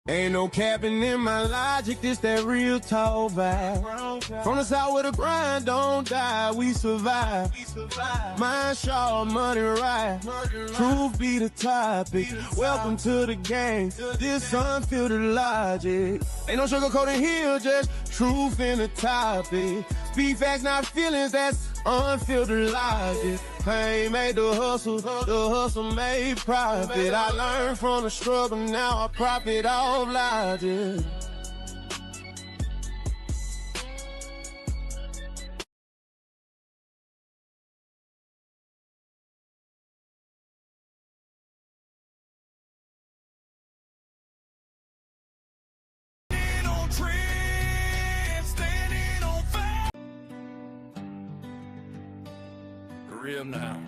Ain't no capping in my logic, this that real talk vibe. From the south where the grind don't die, we survive. Mind sharp, money right. Truth be the topic. Welcome to the game. This unfiltered logic. Ain't no sugarcoating here, just truth in the topic. Speak facts, not feelings, that's unfiltered logic. Pain made the hustle made profit. I learned from the struggle, now I profit off logic. Real now.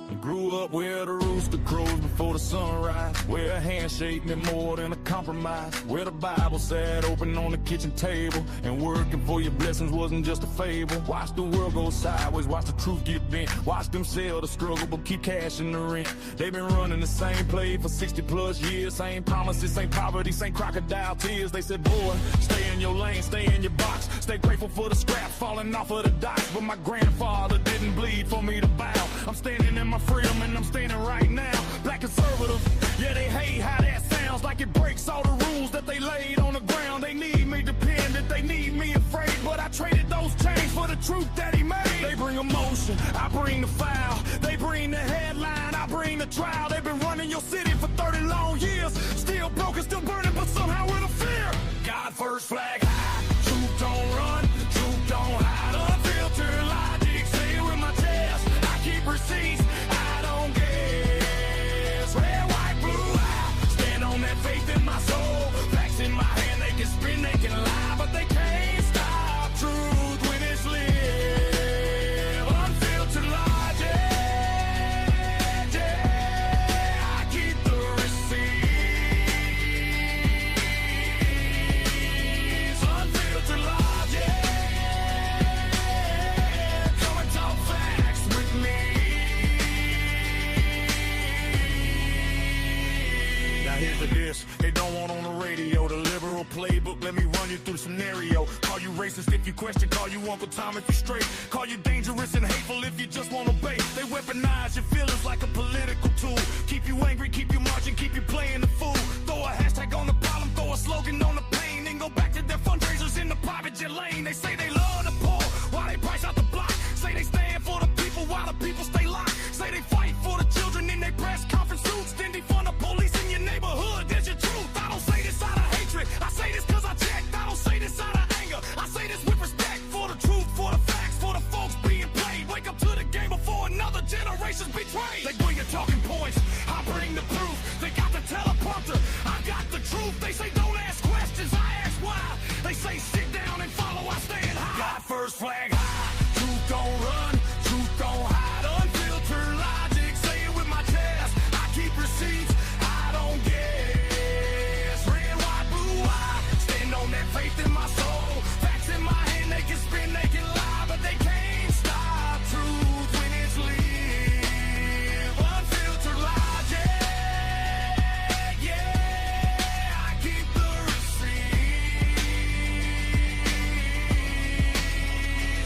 I grew up where the rooster crows before the sunrise, where a handshake meant more than a compromise, where the Bible sat open on the kitchen table, and working for your blessings wasn't just a fable. Watch the world go sideways, watch the truth get bent, watch them sell the struggle but keep cashing the rent. They've been running the same play for 60 plus years, same promises, same poverty, same crocodile tears. They said, boy, stay in your lane, stay in your box, stay grateful for the scraps falling off of the dice. But my grandfather didn't bleed for me to bow. I'm standing in my freedom and I'm standing right now. Black conservative, yeah, they hate how that sounds, like it breaks all the rules that they laid on the ground. They need me dependent, they need me afraid, but I traded those chains for the truth that he made. They bring emotion, I bring the foul. They bring the headline, I bring the trial. They've been running your city for 30 long years, still broken, still burning, but somehow with a fear. God first, flag high, truth don't run, truth don't hide. Unfiltered logic, say it with my chest, I keep receipts, I don't guess. Red, white, blue, I stand on that faith in my soul. Facts in my hand, they can spin, they can lie, but they can't stop truth when it's live. Unfiltered logic, yeah, I keep the receipts. Unfiltered logic, come and talk facts with me. Now here's the dish, they don't want on the radio, the liberal playbook, let me run you through the scenario. Call you racist if you question, call you Uncle Tom if you straight, call you dangerous and hateful if you just want to bait. They weaponize your feelings like a political tool, keep you angry, keep you marching, keep you playing the fool. Throw a hashtag on the problem, throw a slogan on the pain, then go back to their fundraisers in the private jet lane. They say they love the poor, while they price out the block, say they stand for the people while the people stay locked, say they fight for the children in their press conference suits, then defund the police in your neighborhood. There's your truth. I don't say this out of hatred, I say this cause I checked. I don't say this out of anger, I say this with respect for the truth, for the facts, for the folks being played. Wake up to the game before another generation's betrayed. They bring your talking points, I bring the proof. They got the teleprompter, I got the truth. They say don't ask questions, I ask why. They say sit down and follow, I stand high. God first, flag high, truth don't run, truth don't hide. Unfiltered logic, say it with my chest, I keep receipts, I don't guess. Red, white, blue, I stand on that faith in my soul. Facts in my hand, they can spin, they can lie, but they can't stop truth when it's live. Unfiltered logic, yeah, I keep the receipts.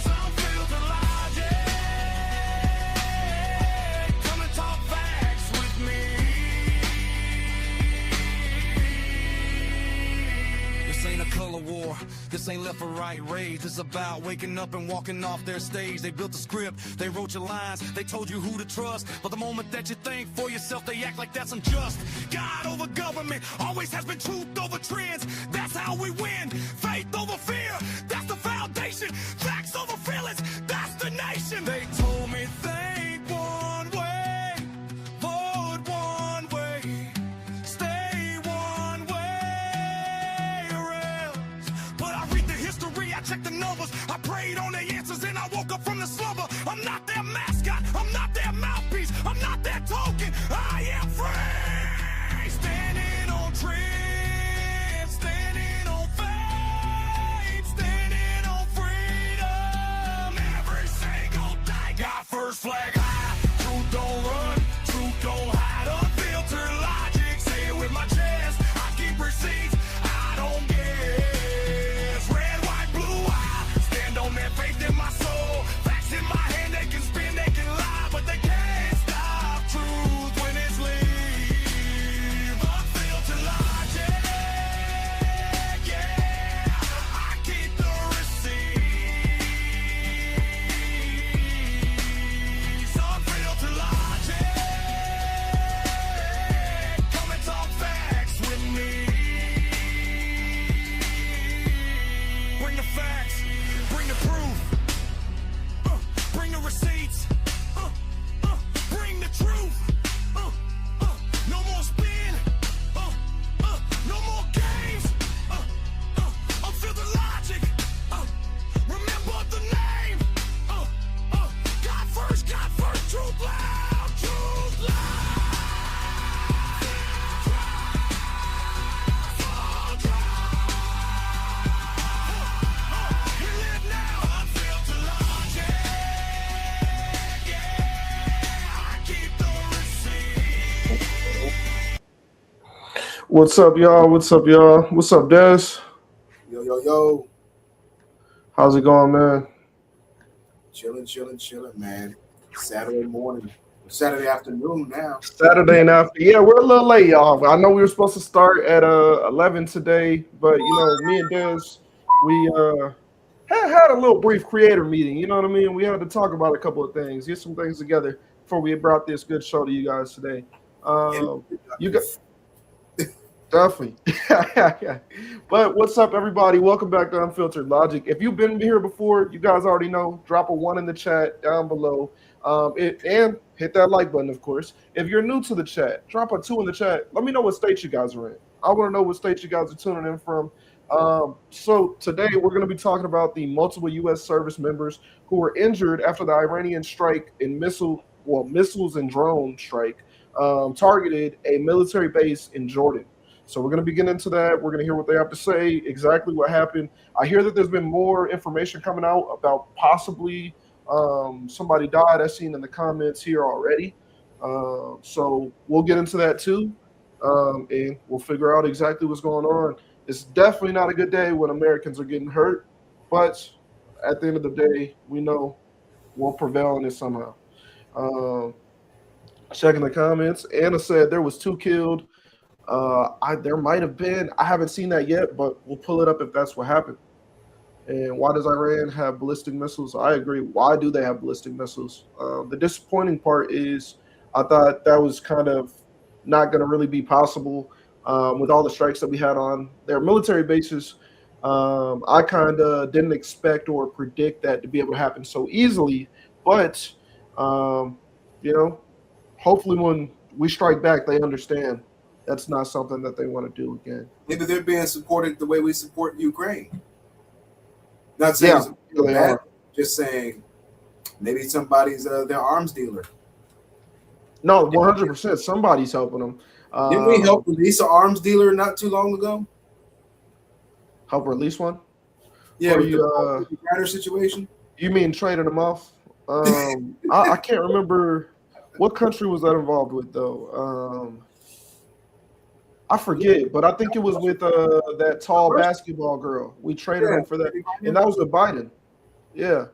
Unfiltered logic, come and talk facts with me. This ain't a color war, this ain't left or right rage. It's about waking up and walking off their stage. They built a script, they wrote your lines, they told you who to trust. But the moment that you think for yourself, they act like that's unjust. God over government, always has been truth over trends. That's how we win. Faith over fear, that's the foundation. Facts over feelings, that's the nation. They told me think one way, vote one way, stay one way or else. But I read the history, I check the numbers, I prayed on the answers and I woke up from the slumber. I'm not their mascot, I'm not their mouthpiece, I'm not their token, I am free. Standing on trends, standing on facts. What's up, y'all? What's up, y'all? What's up, Des? Yo, yo, yo. How's it going, man? Chilling, man. Saturday morning. Saturday afternoon now. Saturday and after. Yeah, we're a little late, y'all. I know we were supposed to start at 11 today, but me and Des, we had a little brief creator meeting. You know what I mean? We had to talk about a couple of things, get some things together before we brought this good show to you guys today. You got definitely. But what's up, everybody? Welcome back to Unfiltered Logic. If you've been here before, you guys already know. Drop a 1 in the chat down below. And hit that like button, of course. If you're new to the chat, drop a 2 in the chat. Let me know what state you guys are in. I want to know what state you guys are tuning in from. So today we're going to be talking about the multiple U.S. service members who were injured after the Iranian strike in missiles and drone strike targeted a military base in Jordan. So we're going to be getting into that. We're going to hear what they have to say, exactly what happened. I hear that there's been more information coming out about possibly somebody died. I've seen in the comments here already. So we'll get into that too, and we'll figure out exactly what's going on. It's definitely not a good day when Americans are getting hurt, but at the end of the day, we know we'll prevail in it somehow. Checking the comments, Anna said there was 2 killed. There might have been. I haven't seen that yet, but we'll pull it up if that's what happened. And why does Iran have ballistic missiles? I agree. Why do they have ballistic missiles? The disappointing part is I thought that was kind of not going to really be possible with all the strikes that we had on their military bases. I kind of didn't expect or predict that to be able to happen so easily. But, hopefully when we strike back, they understand that's not something that they want to do again. Maybe they're being supported the way we support Ukraine. Not saying they are. Just saying maybe somebody's their arms dealer. No, 100%. Somebody's helping them. Didn't we help release an arms dealer not too long ago? Help release one? Yeah, or with the Ukraine situation. You mean trading them off? I can't remember what country was that involved with though. I forget, but I think it was with that tall basketball girl. We traded him for that, and that was with Biden. Yeah.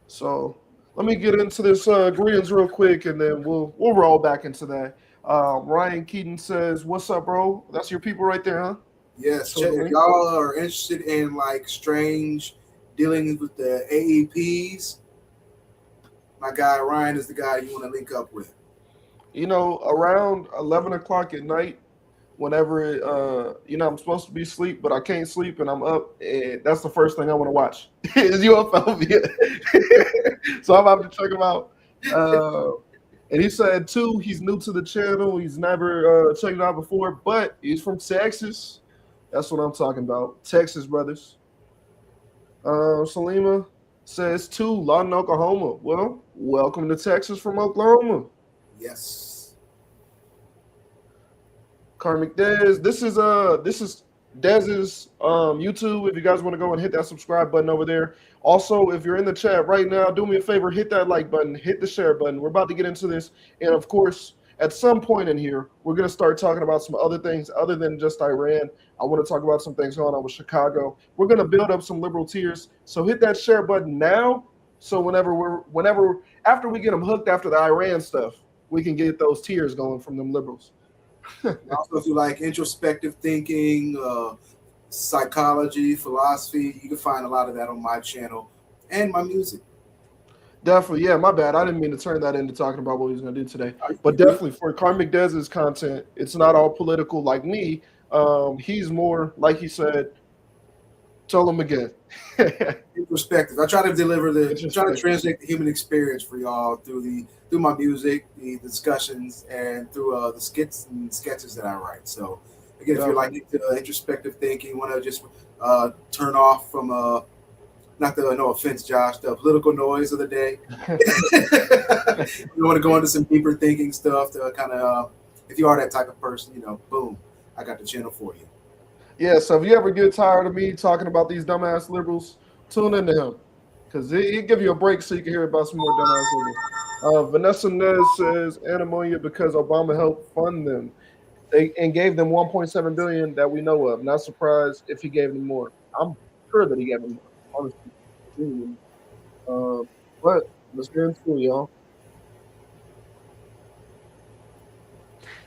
So let me get into this greetings real quick, and then we'll roll back into that. Ryan Keaton says, "What's up, bro? That's your people right there, huh?" Yes. So if y'all are interested in like strange dealings with the AEPs, my guy Ryan is the guy you want to link up with. Around 11 o'clock at night, whenever, I'm supposed to be asleep, but I can't sleep and I'm up, and that's the first thing I want to watch is UFO. So I'm about to check him out. And he said, too, he's new to the channel. He's never checked it out before, but he's from Texas. That's what I'm talking about. Texas, brothers. Salima says, too, Lawton, Oklahoma. Well, welcome to Texas from Oklahoma. Yes. Karmic Dez. This is Dez's YouTube. If you guys want to go and hit that subscribe button over there. Also, if you're in the chat right now, do me a favor, hit that like button, hit the share button. We're about to get into this. And of course, at some point in here, we're going to start talking about some other things other than just Iran. I want to talk about some things going on with Chicago. We're going to build up some liberal tiers. So hit that share button now. So whenever after we get them hooked after the Iran stuff, we can get those tiers going from them liberals. Also, if you like introspective thinking, psychology, philosophy, you can find a lot of that on my channel and my music. Definitely, yeah, my bad. I didn't mean to turn that into talking about what he was going to do today. But definitely for Karmic Dez's content, it's not all political like me. He's more, like he said, tell him again. Perspective. I try to deliver try to translate the human experience for y'all through my music, the discussions, and through the skits and sketches that I write. So again, if you're like into introspective thinking, want to just turn off from no offense, Josh, the political noise of the day. You want to go into some deeper thinking stuff to kind of, if you are that type of person, boom, I got the channel for you. Yeah, so if you ever get tired of me talking about these dumbass liberals, tune into him, because he'll give you a break so you can hear about some more dumbass liberals. Vanessa Nez says, animonia because Obama helped fund them. They and gave them 1.7 billion that we know of. Not surprised if he gave them more. I'm sure that he gave them more. Honestly, genuinely. But let's get into it, y'all.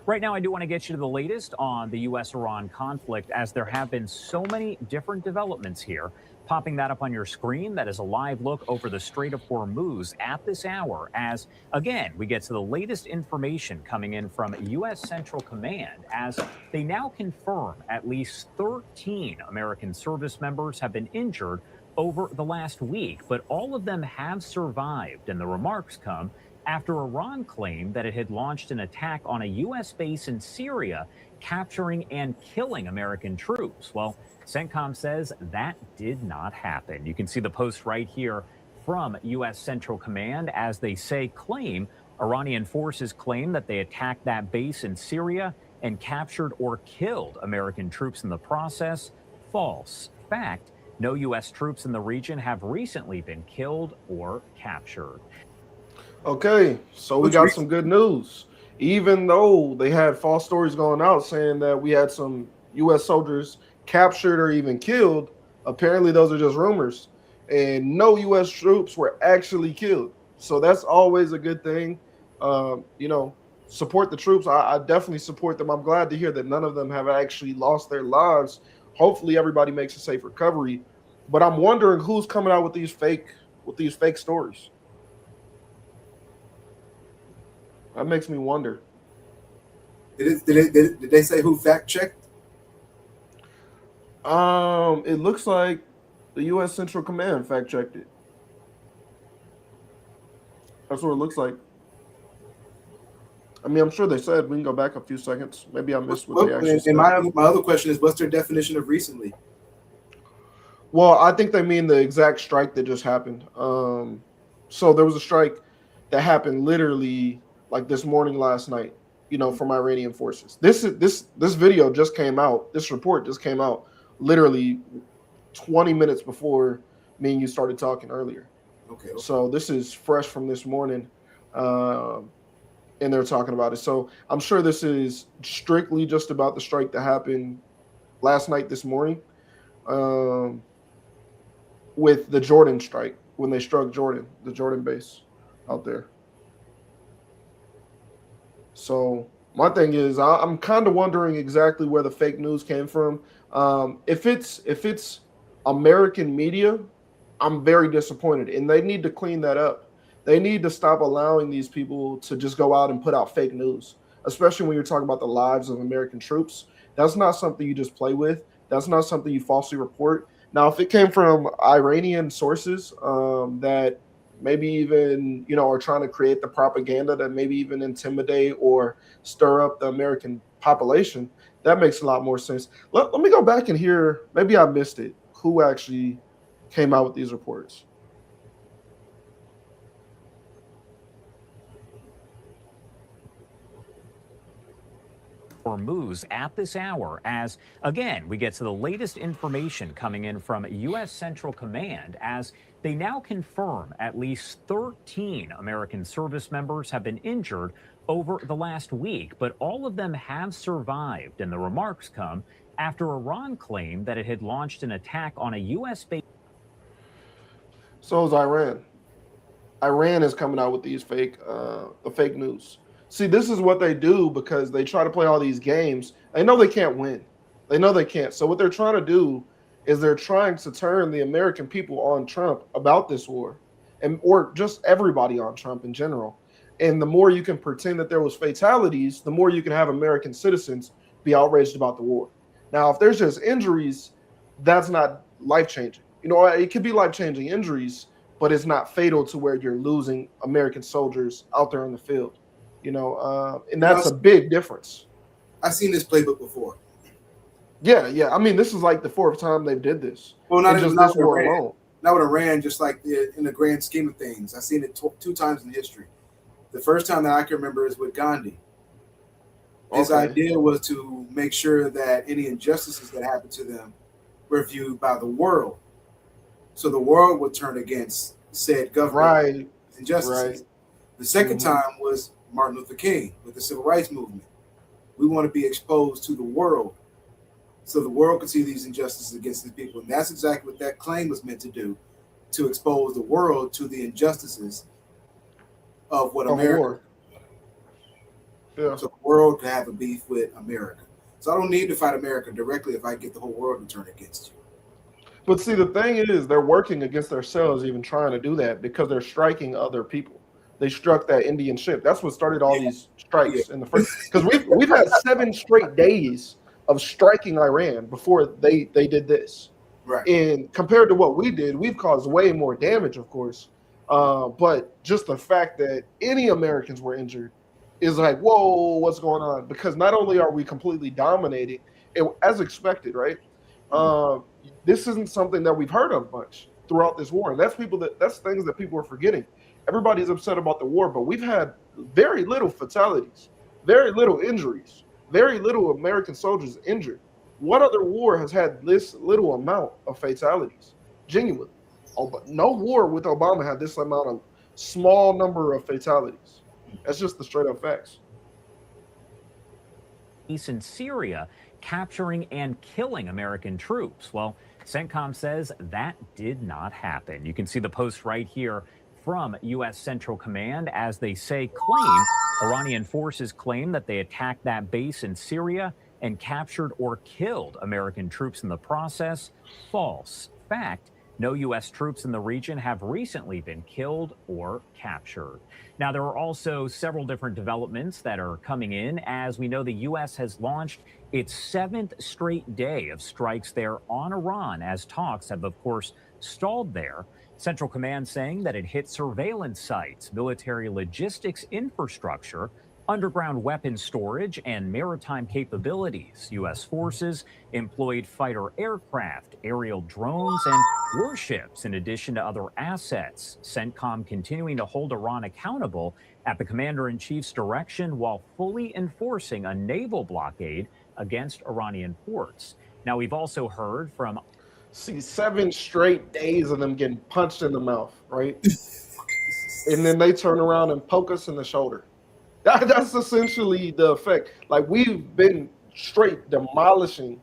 Right now, I do want to get you to the latest on the U.S.-Iran conflict, as there have been so many different developments here. Popping that up on your screen, that is a live look over the Strait of Hormuz at this hour, as, again, we get to the latest information coming in from U.S. Central Command, as they now confirm at least 13 American service members have been injured over the last week, but all of them have survived, and the remarks come after Iran claimed that it had launched an attack on a U.S. base in Syria, capturing and killing American troops. Well, CENTCOM says that did not happen. You can see the post right here from U.S. Central Command, as they Iranian forces claim that they attacked that base in Syria and captured or killed American troops in the process. False. Fact, no U.S. troops in the region have recently been killed or captured. Okay, so we got some good news. Even though they had false stories going out saying that we had some U.S. soldiers captured or even killed, apparently those are just rumors. And no U.S. troops were actually killed. So that's always a good thing. Support the troops. I definitely support them. I'm glad to hear that none of them have actually lost their lives. Hopefully everybody makes a safe recovery. But I'm wondering who's coming out with these fake stories. That makes me wonder. Did they say who fact checked? It looks like the U.S. Central Command fact checked it. That's what it looks like. I mean, I'm sure they said. We can go back a few seconds. Maybe I missed what they actually said. And my other question is, what's their definition of recently? Well, I think they mean the exact strike that just happened. So there was a strike that happened literally like this morning, last night, from Iranian forces. This video just came out. This report just came out literally 20 minutes before me and you started talking earlier. Okay. So this is fresh from this morning, and they're talking about it. So I'm sure this is strictly just about the strike that happened last night, this morning, with the Jordan strike, when they struck Jordan, the Jordan base out there. So my thing is, I'm kind of wondering exactly where the fake news came from. If it's American media, I'm very disappointed, and they need to clean that up. They need to stop allowing these people to just go out and put out fake news, especially when you're talking about the lives of American troops. That's not something you just play with. That's not something you falsely report. Now, if it came from Iranian sources that maybe even, are trying to create the propaganda that maybe even intimidate or stir up the American population, that makes a lot more sense. Let me go back and hear, maybe I missed it, who actually came out with these reports. Hormuz at this hour, as, again, we get to the latest information coming in from U.S. Central Command, as they now confirm at least 13 American service members have been injured over the last week, but all of them have survived, and the remarks come after Iran claimed that it had launched an attack on a U.S. base. So is Iran. Iran is coming out with these fake news. See, this is what they do because they try to play all these games. They know they can't win. They know they can't. So what they're trying to do is they're trying to turn the American people on Trump about this war, or just everybody on Trump in general. And the more you can pretend that there was fatalities, the more you can have American citizens be outraged about the war. Now, if there's just injuries, that's not life-changing. It could be life-changing injuries, but it's not fatal to where you're losing American soldiers out there in the field. And that's a big difference. I've seen this playbook before. Yeah. I mean, this is like the fourth time they did this. Well, not just this war alone. Not with Iran, just like in the grand scheme of things. I've seen it two times in history. The first time that I can remember is with Gandhi. His idea was to make sure that any injustices that happened to them were viewed by the world, so the world would turn against said government injustices. Right. The second time was Martin Luther King with the Civil Rights Movement. We want to be exposed to the world, so the world can see these injustices against these people. And that's exactly what that claim was meant to do, to expose the world to the injustices of what America. Yeah. So the world can have a beef with America. So I don't need to fight America directly if I get the whole world to turn against you. But see, the thing is, they're working against themselves, even trying to do that, because they're striking other people. They struck that Indian ship. That's what started all these strikes in the first. Because we've had 7 straight days of striking Iran before they did this. Right. And compared to what we did, we've caused way more damage, of course. But just the fact that any Americans were injured is like, whoa, what's going on? Because not only are we completely dominating, as expected, right? This isn't something that we've heard of much throughout this war. And that's things that people are forgetting. Everybody's upset about the war, but we've had very little fatalities, very little injuries, very little American soldiers injured. What other war has had this little amount of fatalities? Genuinely. No war with Obama had this amount of small number of fatalities. That's just the straight up facts. In Syria, capturing and killing American troops. Well, CENTCOM says that did not happen. You can see the post right here from U.S. Central Command as they claim Iranian forces claim that they attacked that base in Syria and captured or killed American troops in the process. False. Fact, no U.S. troops in the region have recently been killed or captured. Now, there are also several different developments that are coming in. As we know, the U.S. has launched its 7th straight day of strikes there on Iran, as talks have, of course, stalled there. Central Command saying that it hit surveillance sites, military logistics infrastructure, underground weapon storage, and maritime capabilities. U.S. forces employed fighter aircraft, aerial drones, and warships, in addition to other assets. CENTCOM continuing to hold Iran accountable at the commander-in-chief's direction while fully enforcing a naval blockade against Iranian ports. Now, we've also heard from... See, 7 straight days of them getting punched in the mouth, right? And then they turn around and poke us in the shoulder. That's essentially the effect. Like, we've been straight demolishing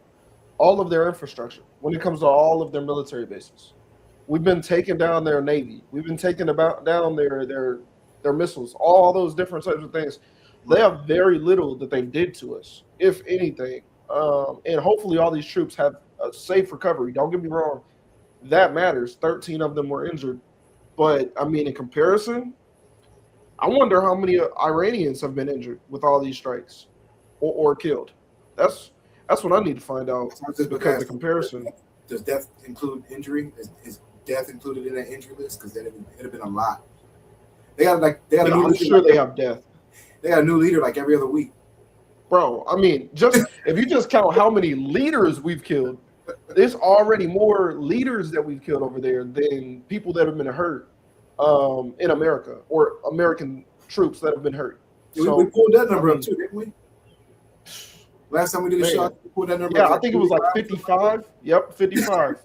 all of their infrastructure when it comes to all of their military bases. We've been taking down their Navy. We've been taking down their missiles, all those different types of things. They have very little that they did to us, if anything. And hopefully all these troops have a safe recovery. Don't get me wrong. That matters. 13 of them were injured. But, I mean, in comparison, I wonder how many Iranians have been injured with all these strikes or killed. That's what I need to find out, because the comparison. Does death include injury? Is death included in that injury list? Because it'd have been a lot. I'm sure they have death. They got a new leader like every other week. Bro, I mean, if you just count how many leaders we've killed, there's already more leaders that we've killed over there than people that have been hurt in America, or American troops that have been hurt. So, we pulled that number up too, didn't we? Last time we did a shot, we pulled that number up. Yeah, I think it was like 55. Yep, 55.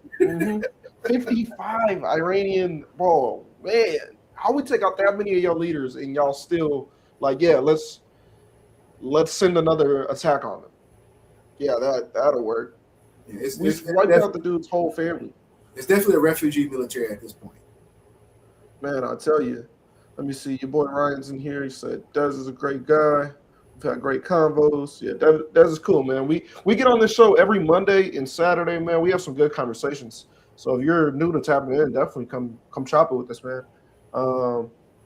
55 Iranian. Bro, man, how we take out that many of your leaders and y'all still like, yeah, let's send another attack on them. Yeah, that'll work. Yeah, we wiped out the dude's whole family. It's definitely a refugee military at this point. Man, I'll tell you. Let me see. Your boy Ryan's in here. He said Dez is a great guy. We've had great convos. Yeah, Dez is cool, man. We get on this show every Monday and Saturday, man. We have some good conversations. So if you're new to tapping in, definitely come chop it with us, man.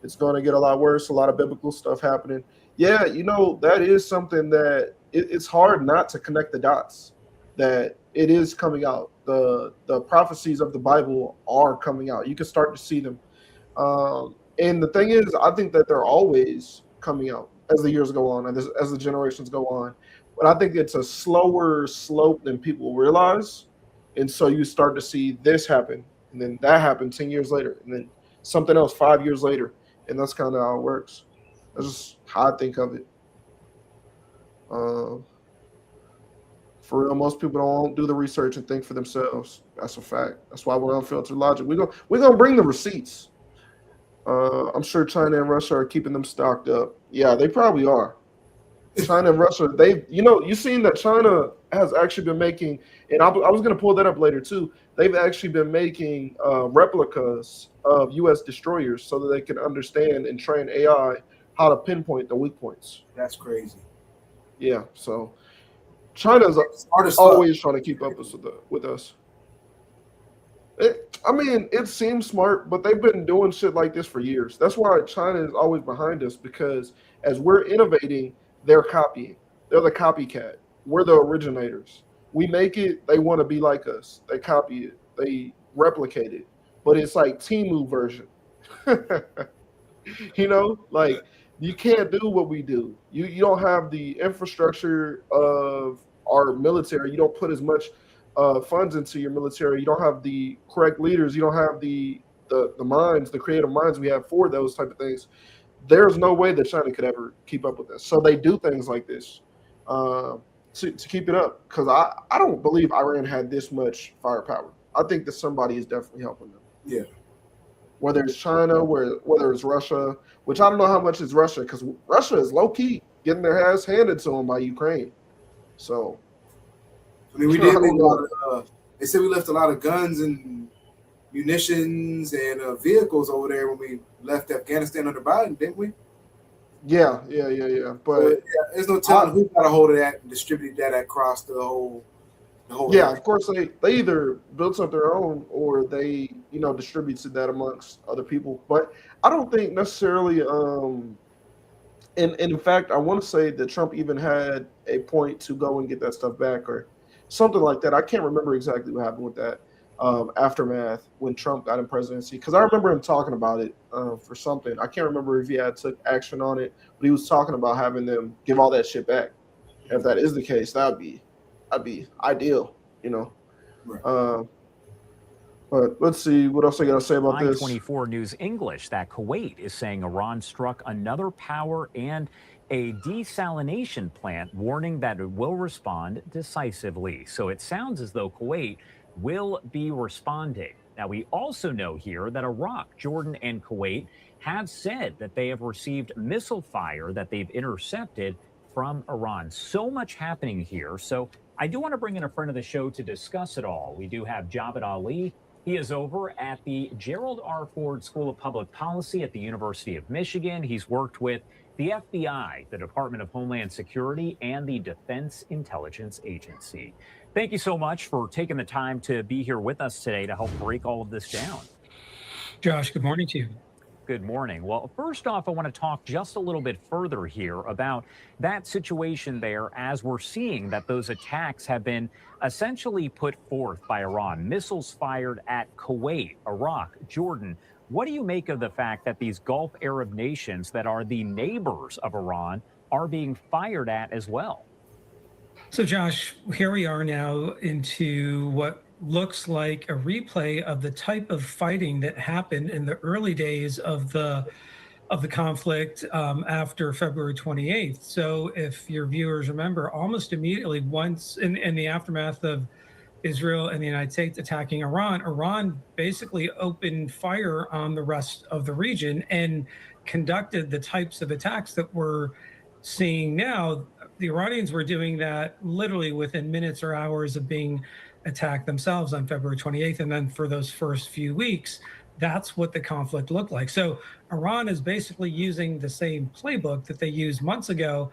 It's going to get a lot worse. A lot of biblical stuff happening. Yeah, that is something that it's hard not to connect the dots. That it is coming out. The prophecies of the Bible are coming out. You can start to see them. And the thing is, I think that they're always coming out as the years go on and as the generations go on. But I think it's a slower slope than people realize. And so you start to see this happen, and then that happened 10 years later, and then something else 5 years later. And that's kind of how it works. That's just how I think of it. For real, most people don't do the research and think for themselves. That's a fact. That's why we're Unfiltered Logic. We're gonna bring the receipts. I'm sure China and Russia are keeping them stocked up. Yeah, they probably are. China and Russia, you've seen that China has actually been making, and I was going to pull that up later too. They've actually been making replicas of U.S. destroyers so that they can understand and train AI how to pinpoint the weak points. That's crazy. Yeah, so China's always trying to keep up with us. It seems smart, but they've been doing shit like this for years. That's why China is always behind us, because as we're innovating, they're copying. They're the copycat. We're the originators. We make it, they want to be like us. They copy it. They replicate it. But it's like Temu version. Like you can't do what we do. You don't have the infrastructure of our military. You don't put as much funds into your military. You don't have the correct leaders. You don't have the minds, the creative minds we have for those type of things. There's no way that China could ever keep up with this. So they do things like this to keep it up. Because I don't believe Iran had this much firepower. I think that somebody is definitely helping them. Yeah. Whether it's China, whether it's Russia, which I don't know how much is Russia, because Russia is low-key getting their ass handed to them by Ukraine. So, I mean, we did leave a lot of, they said we left a lot of guns and munitions and vehicles over there when we left Afghanistan under Biden, didn't we? Yeah. But there's no telling who got a hold of that and distributed that across the whole yeah, of course they either built up their own or they distributed that amongst other people. But I don't think necessarily. And in fact, I want to say that Trump even had a point to go and get that stuff back or something like that. I can't remember exactly what happened with that aftermath when Trump got in presidency, because I remember him talking about it for something. I can't remember if he had took action on it, but he was talking about having them give all that shit back. If that is the case, that'd be ideal, Right. But let's see what else I got to say about this. 24 News English that Kuwait is saying Iran struck another power and a desalination plant, warning that it will respond decisively. So it sounds as though Kuwait will be responding. Now, we also know here that Iraq, Jordan, and Kuwait have said that they have received missile fire that they've intercepted from Iran. So much happening here. So I do want to bring in a friend of the show to discuss it all. We do have Javed Ali. He is over at the Gerald R. Ford School of Public Policy at the University of Michigan. He's worked with the FBI, the Department of Homeland Security, and the Defense Intelligence Agency. Thank you so much for taking the time to be here with us today to help break all of this down. Josh, good morning to you. Good morning. Well, first off, I want to talk just a little bit further here about that situation there, as we're seeing that those attacks have been essentially put forth by Iran, missiles fired at Kuwait, Iraq, Jordan. What do you make of the fact that these Gulf Arab nations that are the neighbors of Iran are being fired at as well? So, Josh, here we are now into what looks like a replay of the type of fighting that happened in the early days of the conflict after February 28th. So if your viewers remember, almost immediately once in the aftermath of Israel and the United States attacking Iran basically opened fire on the rest of the region and conducted the types of attacks that we're seeing now. The Iranians were doing that literally within minutes or hours of being attacked themselves on February 28th. And then for those first few weeks, that's what the conflict looked like. So Iran is basically using the same playbook that they used months ago.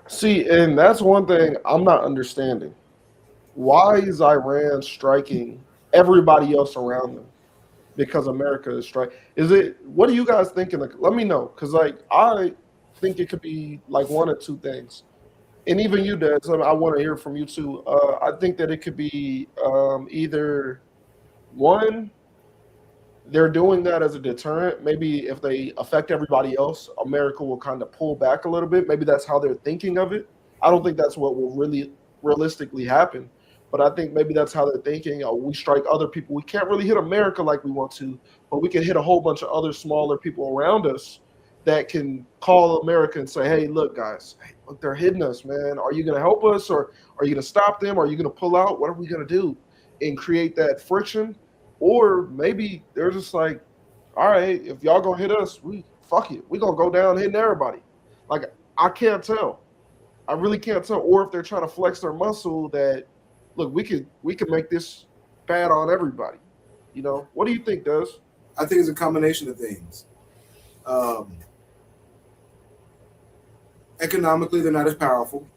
See, and that's one thing I'm not understanding. Why is Iran striking everybody else around them? Because America is striking. What are you guys thinking? Let me know. Because I think it could be like one or two things. And even you, Des, I want to hear from you too. I think that it could be either one, they're doing that as a deterrent. Maybe if they affect everybody else, America will kind of pull back a little bit. Maybe that's how they're thinking of it. I don't think that's what will really realistically happen. But I think maybe that's how they're thinking. We strike other people. We can't really hit America like we want to, but we can hit a whole bunch of other smaller people around us that can call America and say, hey, look, guys, look, they're hitting us, man. Are you going to help us, or are you going to stop them? Are you going to pull out? What are we going to do? And create that friction. Or maybe they're just like, all right, if y'all going to hit us, fuck it. We're going to go down hitting everybody. Like, I can't tell. I really can't tell. Or if they're trying to flex their muscle that, look, we could make this bad on everybody. You know, what do you think, Does? I think it's a combination of things. Economically, they're not as powerful.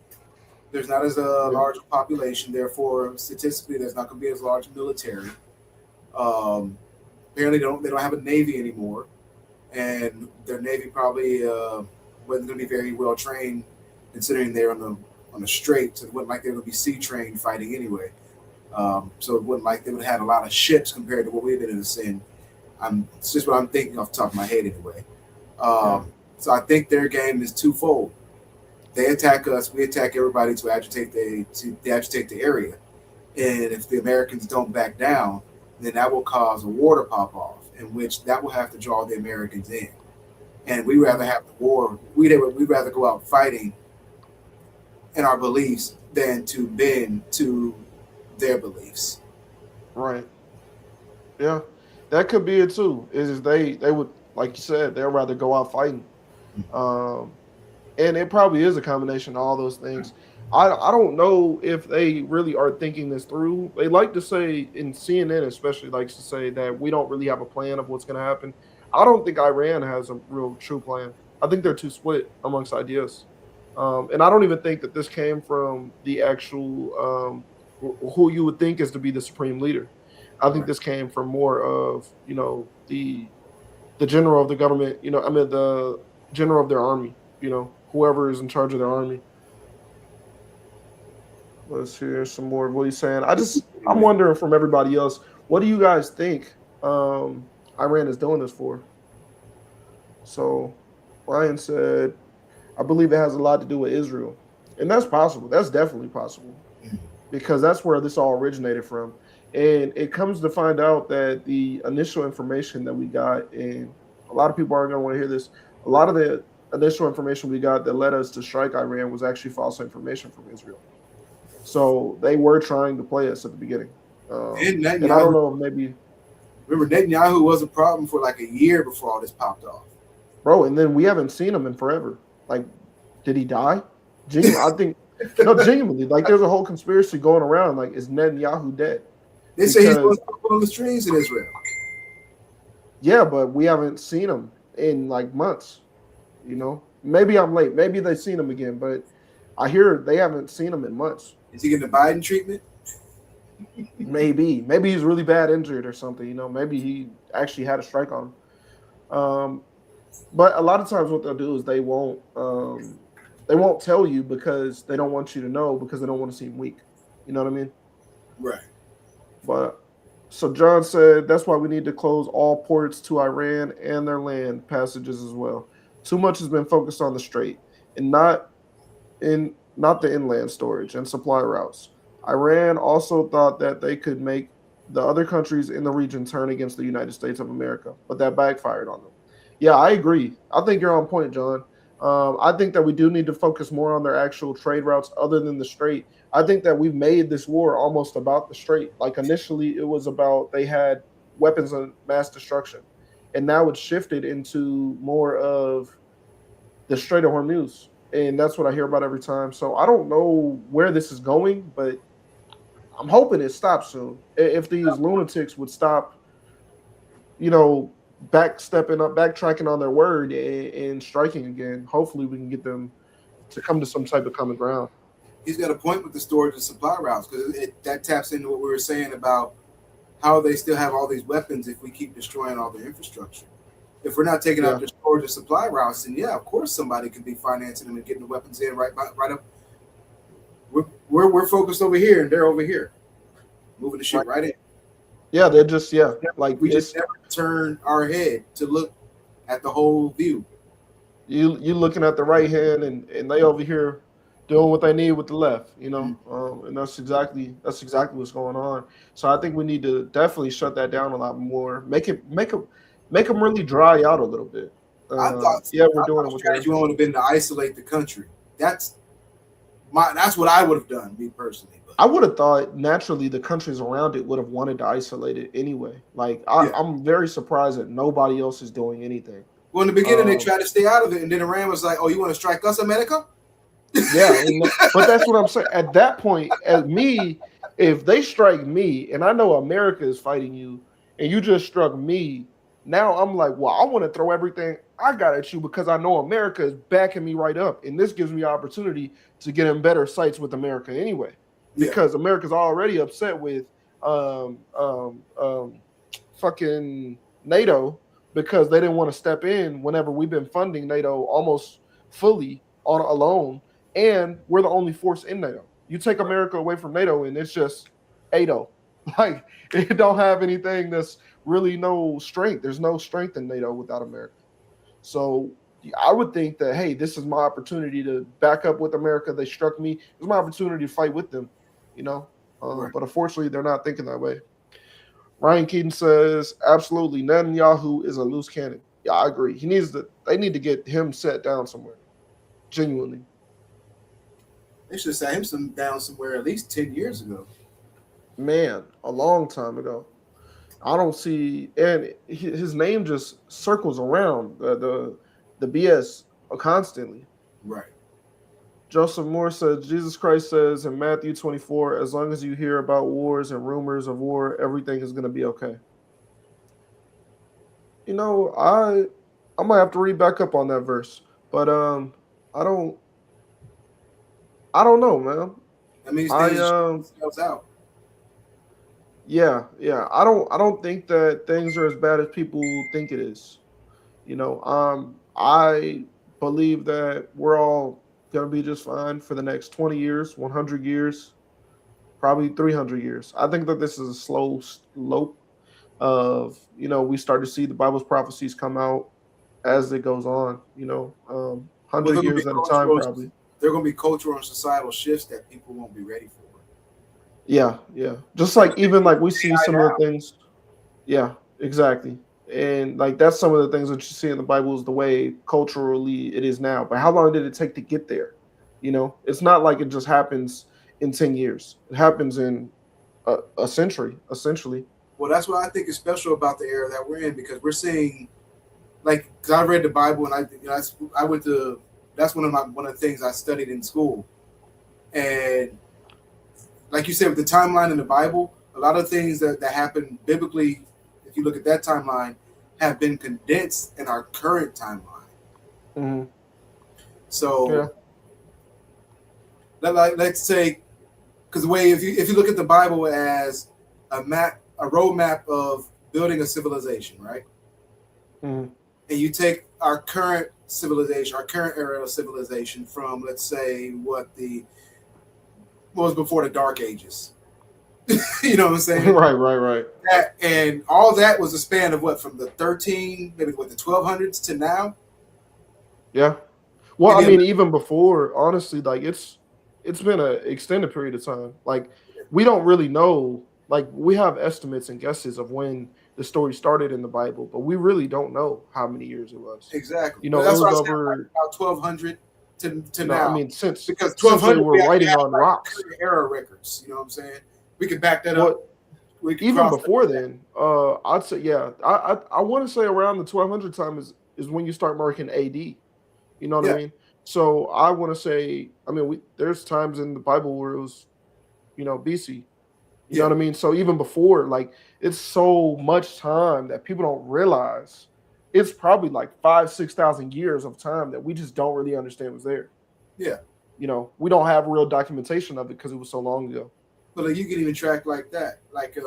There's not as a large population. Therefore, statistically, there's not going to be as large military. Apparently, they don't have a navy anymore, and their navy probably wasn't going to be very well trained, considering they're on the strait. So it wasn't like they would be sea trained fighting anyway. So it wasn't like they would have had a lot of ships compared to what we've been in the sin. It's just what I'm thinking off the top of my head anyway. So I think their game is twofold. They attack us, we attack everybody to agitate the area. And if the Americans don't back down, then that will cause a war to pop off, in which that will have to draw the Americans in. And we'd rather have the war. We'd rather go out fighting in our beliefs than to bend to their beliefs. Right. Yeah, that could be it too. Is they would, like you said, they'd rather go out fighting. And it probably is a combination of all those things. I don't know if they really are thinking this through. They like to say, in CNN especially, likes to say that we don't really have a plan of what's going to happen. I don't think Iran has a real true plan. I think they're too split amongst ideas. And I don't even think that this came from the actual who you would think is to be the supreme leader. I think this came from more of, the general of the government, the general of their army, whoever is in charge of their army. Let's hear some more of what he's saying. I'm wondering from everybody else, what do you guys think Iran is doing this for? So Ryan said, I believe it has a lot to do with Israel. And that's possible. That's definitely possible. Because that's where this all originated from. And it comes to find out that the initial information that we got, and a lot of people aren't going to want to hear this, a lot of the initial information we got that led us to strike Iran was actually false information from Israel. So they were trying to play us at the beginning. And I don't know, maybe. Remember, Netanyahu was a problem for like a year before all this popped off. Bro, and then we haven't seen him in forever. Like, did he die? I think, no, genuinely, like there's a whole conspiracy going around. Like, is Netanyahu dead? They say he's going to put on the streets in Israel. Yeah, but we haven't seen him in like months. Maybe I'm late. Maybe they've seen him again, but I hear they haven't seen him in months. Is he getting the Biden treatment? Maybe he's really bad injured or something. Maybe he actually had a strike on him. But a lot of times what they'll do is they won't tell you because they don't want you to know, because they don't want to seem weak. You know what I mean? Right. But so John said that's why we need to close all ports to Iran and their land passages as well. Too much has been focused on the strait and not the inland storage and supply routes. Iran also thought that they could make the other countries in the region turn against the United States of America, but that backfired on them. Yeah, I agree. I think you're on point, John. I think that we do need to focus more on their actual trade routes other than the strait. I think that we've made this war almost about the strait. Like initially it was about they had weapons of mass destruction, and now it's shifted into more of the Strait of Hormuz. And that's what I hear about every time. So I don't know where this is going, but I'm hoping it stops soon. If these lunatics would stop, backtracking on their word and striking again, hopefully we can get them to come to some type of common ground. He's got a point with the storage and supply routes, because that taps into what we were saying about how they still have all these weapons if we keep destroying all their infrastructure. If we're not taking out their storage and supply routes, then of course somebody could be financing them and getting the weapons in right up. We're focused over here and they're over here, moving the shit right in. Yeah, they're just like we just never turn our head to look at the whole view. You looking at the right hand and they over here doing what they need with the left, and that's exactly what's going on. So I think we need to definitely shut that down a lot more. Make them really dry out a little bit. I thought we're doing it with strategy would have been to isolate the country. That's what I would have done, me personally. But I would have thought naturally the countries around it would have wanted to isolate it anyway. Like I'm very surprised that nobody else is doing anything. Well, in the beginning, they tried to stay out of it, and then Iran was like, "Oh, you want to strike us, America?" Yeah, but that's what I'm saying. At that point, if they strike me, and I know America is fighting you, and you just struck me, now I'm like, well, I want to throw everything I got at you because I know America is backing me right up, and this gives me opportunity to get in better sights with America anyway, because America's already upset with fucking NATO because they didn't want to step in whenever we've been funding NATO almost fully on alone. And we're the only force in NATO. You take America away from NATO, and it's just ATO. Like, it don't have anything that's really no strength. There's no strength in NATO without America. So I would think that, hey, this is my opportunity to back up with America. They struck me. It's my opportunity to fight with them, you know. But unfortunately, they're not thinking that way. Ryan Keaton says, absolutely, Netanyahu is a loose cannon. Yeah, I agree. They need to get him set down somewhere. Genuinely. They should have sat him down somewhere at least 10 years ago. Man, a long time ago. I don't see, and his name just circles around the BS constantly. Right. Joseph Moore says, Jesus Christ says in Matthew 24, as long as you hear about wars and rumors of war, everything is going to be okay. You know, I might have to read back up on that verse, but I don't know, man. That means things out. Yeah. I don't think that things are as bad as people think it is. You know, I believe that we're all gonna be just fine for the next 20 years, 100 years, probably 300 years. I think that this is a slow slope of, you know, we start to see the Bible's prophecies come out as it goes on. You know, 100 years at a time, probably. There are going to be cultural and societal shifts that people won't be ready for. Yeah. Just like even like we see some of the things. Yeah, exactly. And like that's some of the things that you see in the Bible is the way culturally it is now. But how long did it take to get there? You know, it's not like it just happens in 10 years. It happens in a century, essentially. Well, that's what I think is special about the era that we're in, because we're seeing, like, because I read the Bible and I went to. That's one of the things I studied in school. And like you said, with the timeline in the Bible, a lot of things that happen biblically, if you look at that timeline, have been condensed in our current timeline. Mm-hmm. So, let's say, because the way, if you look at the Bible as a roadmap of building a civilization, right? Mm-hmm. And you take our current civilization, our current era of civilization from, let's say, what was before the Dark Ages. You know what I'm saying? Right. And all that was a span of what, from the 1200s to now? Yeah. Well, I mean, even before, honestly, like it's been an extended period of time. Like we don't really know. Like we have estimates and guesses of when the story started in the Bible, but we really don't know how many years it was. Exactly. You know, that's it was what I over said, about 1200 to now. I mean, because 1200 we're writing on rocks. Era records. You know what I'm saying? We could back that up. Even before then, I'd say I want to say around the 1200 time is when you start marking AD. You know what I mean? So I want to say, I mean, there's times in the Bible where it was, you know, BC. You know what I mean? So even before, like, it's so much time that people don't realize. It's probably like 5,000-6,000 years of time that we just don't really understand was there. Yeah. You know, we don't have real documentation of it because it was so long ago. But like, you can even track like that. Like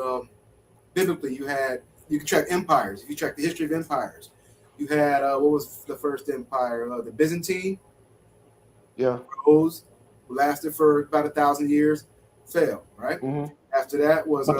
biblically, you can track empires. If you track the history of empires, you had what was the first empire? The Byzantine. Yeah. Rose, lasted for about 1,000 years, fell. Right. Mm-hmm. After that was. But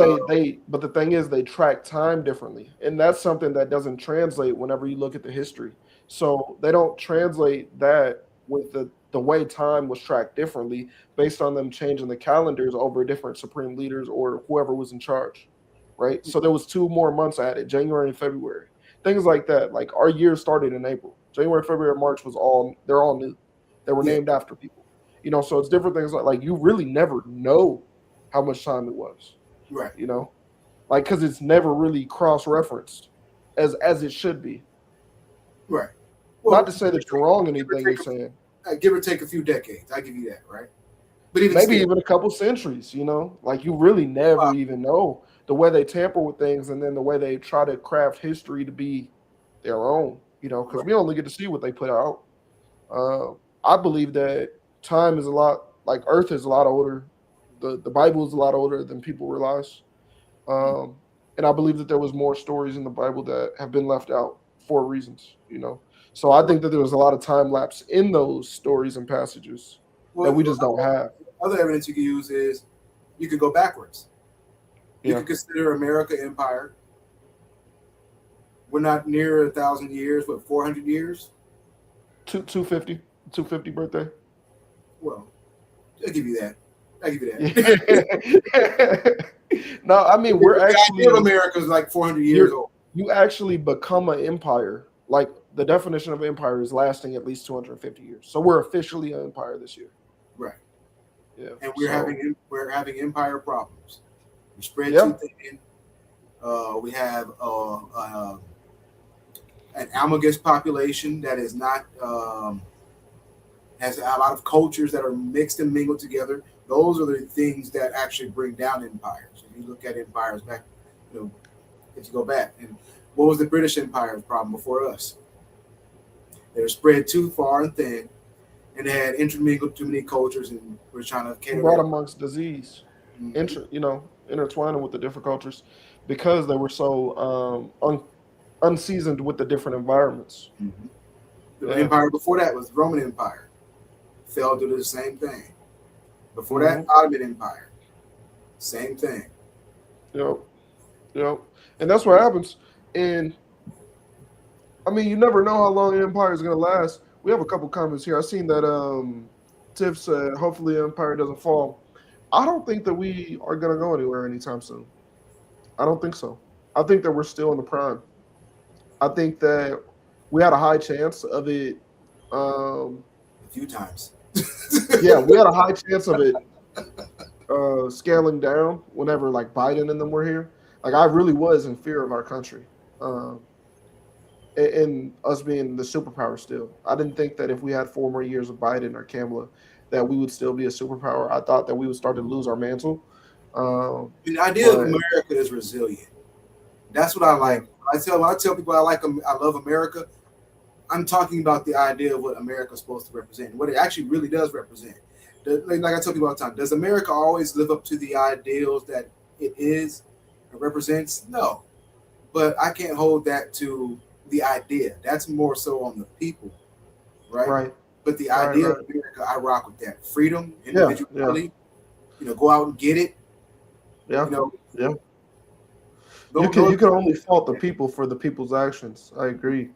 but the thing is, they track time differently, and that's something that doesn't translate whenever you look at the history. So they don't translate that with the way time was tracked differently based on them changing the calendars over different supreme leaders or whoever was in charge, right? So there was 2 more months added, January and February, things like that. Like our year started in April. January, February, March they're all new. They were named after people, you know. So it's different things like you really never know how much time it was, right? You know, like because it's never really cross-referenced as it should be, right? Well, not to say that you're wrong in anything you're saying. Give or take a few decades. I give you that, right? But even Maybe still, even a couple centuries, you know, like you really never even know the way they tamper with things and then the way they try to craft history to be their own, you know, because we only get to see what they put out. I believe that time is a lot, like Earth is a lot older. The Bible is a lot older than people realize. And I believe that there was more stories in the Bible that have been left out for reasons, you know. So I think that there was a lot of time lapse in those stories and passages that we just don't have. Other evidence you can use is you could go backwards. You could consider America empire. We're not near 1,000 years, but 400 years. 250 birthday. Well, I'll give you that. No, I mean we're actually America's like 400 years old. You actually become an empire. Like the definition of empire is lasting at least 250 years. So we're officially an empire this year. Right. Yeah. And we're having empire problems. We spread too thin. We have an amalgamous population that is not has a lot of cultures that are mixed and mingled together. Those are the things that actually bring down empires. If you look at empires back, you know, if you go back, and what was the British Empire's problem before us? They were spread too far and thin, and they had intermingled too many cultures, and we're trying to cater. Brought amongst disease, intertwining with the different cultures, because they were so unseasoned with the different environments. The empire before that was the Roman Empire, fell due to the same thing. Before that, Ottoman Empire, same thing. Yep. And that's what happens. And I mean, you never know how long an empire is going to last. We have a couple comments here. I seen that Tiff said, hopefully the empire doesn't fall. I don't think that we are going to go anywhere anytime soon. I don't think so. I think that we're still in the prime. I think that we had a high chance of it. A few times. Yeah, we had a high chance of it scaling down whenever like Biden and them were here. Like I really was in fear of our country and us being the superpower still. I didn't think that if we had 4 more years of Biden or Kamala that we would still be a superpower. I thought that we would start to lose our mantle. The idea of America is resilient. That's what I like. When I tell people I love America, I'm talking about the idea of what America is supposed to represent, what it actually really does represent. Like I tell people all the time, does America always live up to the ideals that it is and represents? No. But I can't hold that to the idea. That's more so on the people, right? But the idea of America, I rock with that. Freedom, individuality, go out and get it. You can only fault the people for the people's actions. I agree.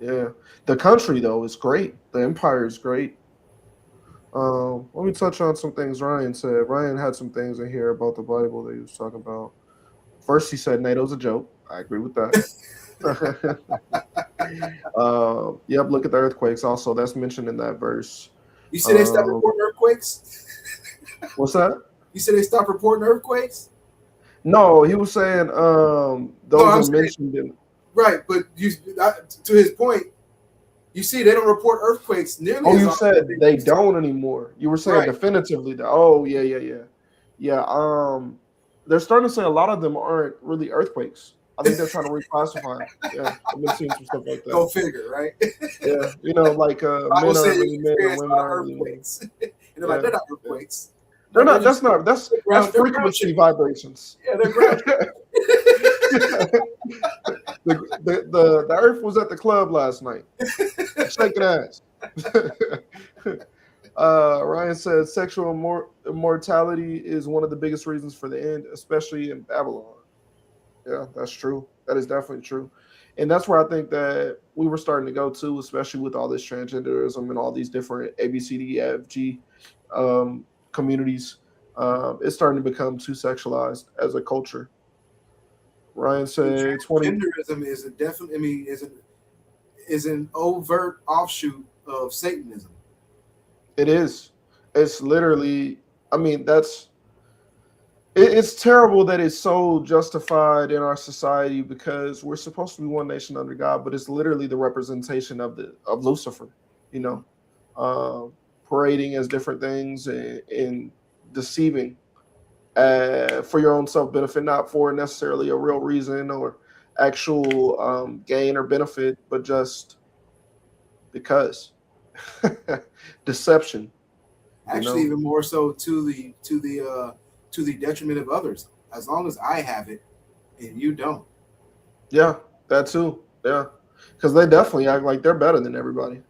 Yeah. The country, though, is great. The empire is great. Let me touch on some things Ryan said. Ryan had some things in here about the Bible that he was talking about. First, he said NATO's a joke. I agree with that. Look at the earthquakes. Also, that's mentioned in that verse. You said they stopped reporting earthquakes? What's that? You said they stopped reporting earthquakes? No, he was saying those are mentioned in. Right, but to his point, you see, they don't report earthquakes nearly. Oh, you said they don't anymore. You were saying definitively that. Oh, yeah. They're starting to say a lot of them aren't really earthquakes. I think they're trying to reclassify them. Yeah, I've been seeing some stuff like that. Go figure, right? Yeah, like men aren't really men and women aren't really women. And they're like, they're not earthquakes. They're not. That's frequency vibrations. Yeah, they're ground. The Earth was at the club last night, shaking ass. Ryan said sexual immortality is one of the biggest reasons for the end, especially in Babylon. Yeah, that's true. That is definitely true. And that's where I think that we were starting to go to, especially with all this transgenderism and all these different ABCDEFG communities. It's starting to become too sexualized as a culture. Ryan said transgenderism is an overt offshoot of Satanism. It is. It's literally, it's It's terrible that it's so justified in our society because we're supposed to be one nation under God, but it's literally the representation of Lucifer, you know, parading as different things and deceiving for your own self benefit, not for necessarily a real reason or actual gain or benefit, but just because deception. Actually, even more so to the detriment of others. As long as I have it and you don't. Yeah, that too. Yeah, because they definitely act like they're better than everybody.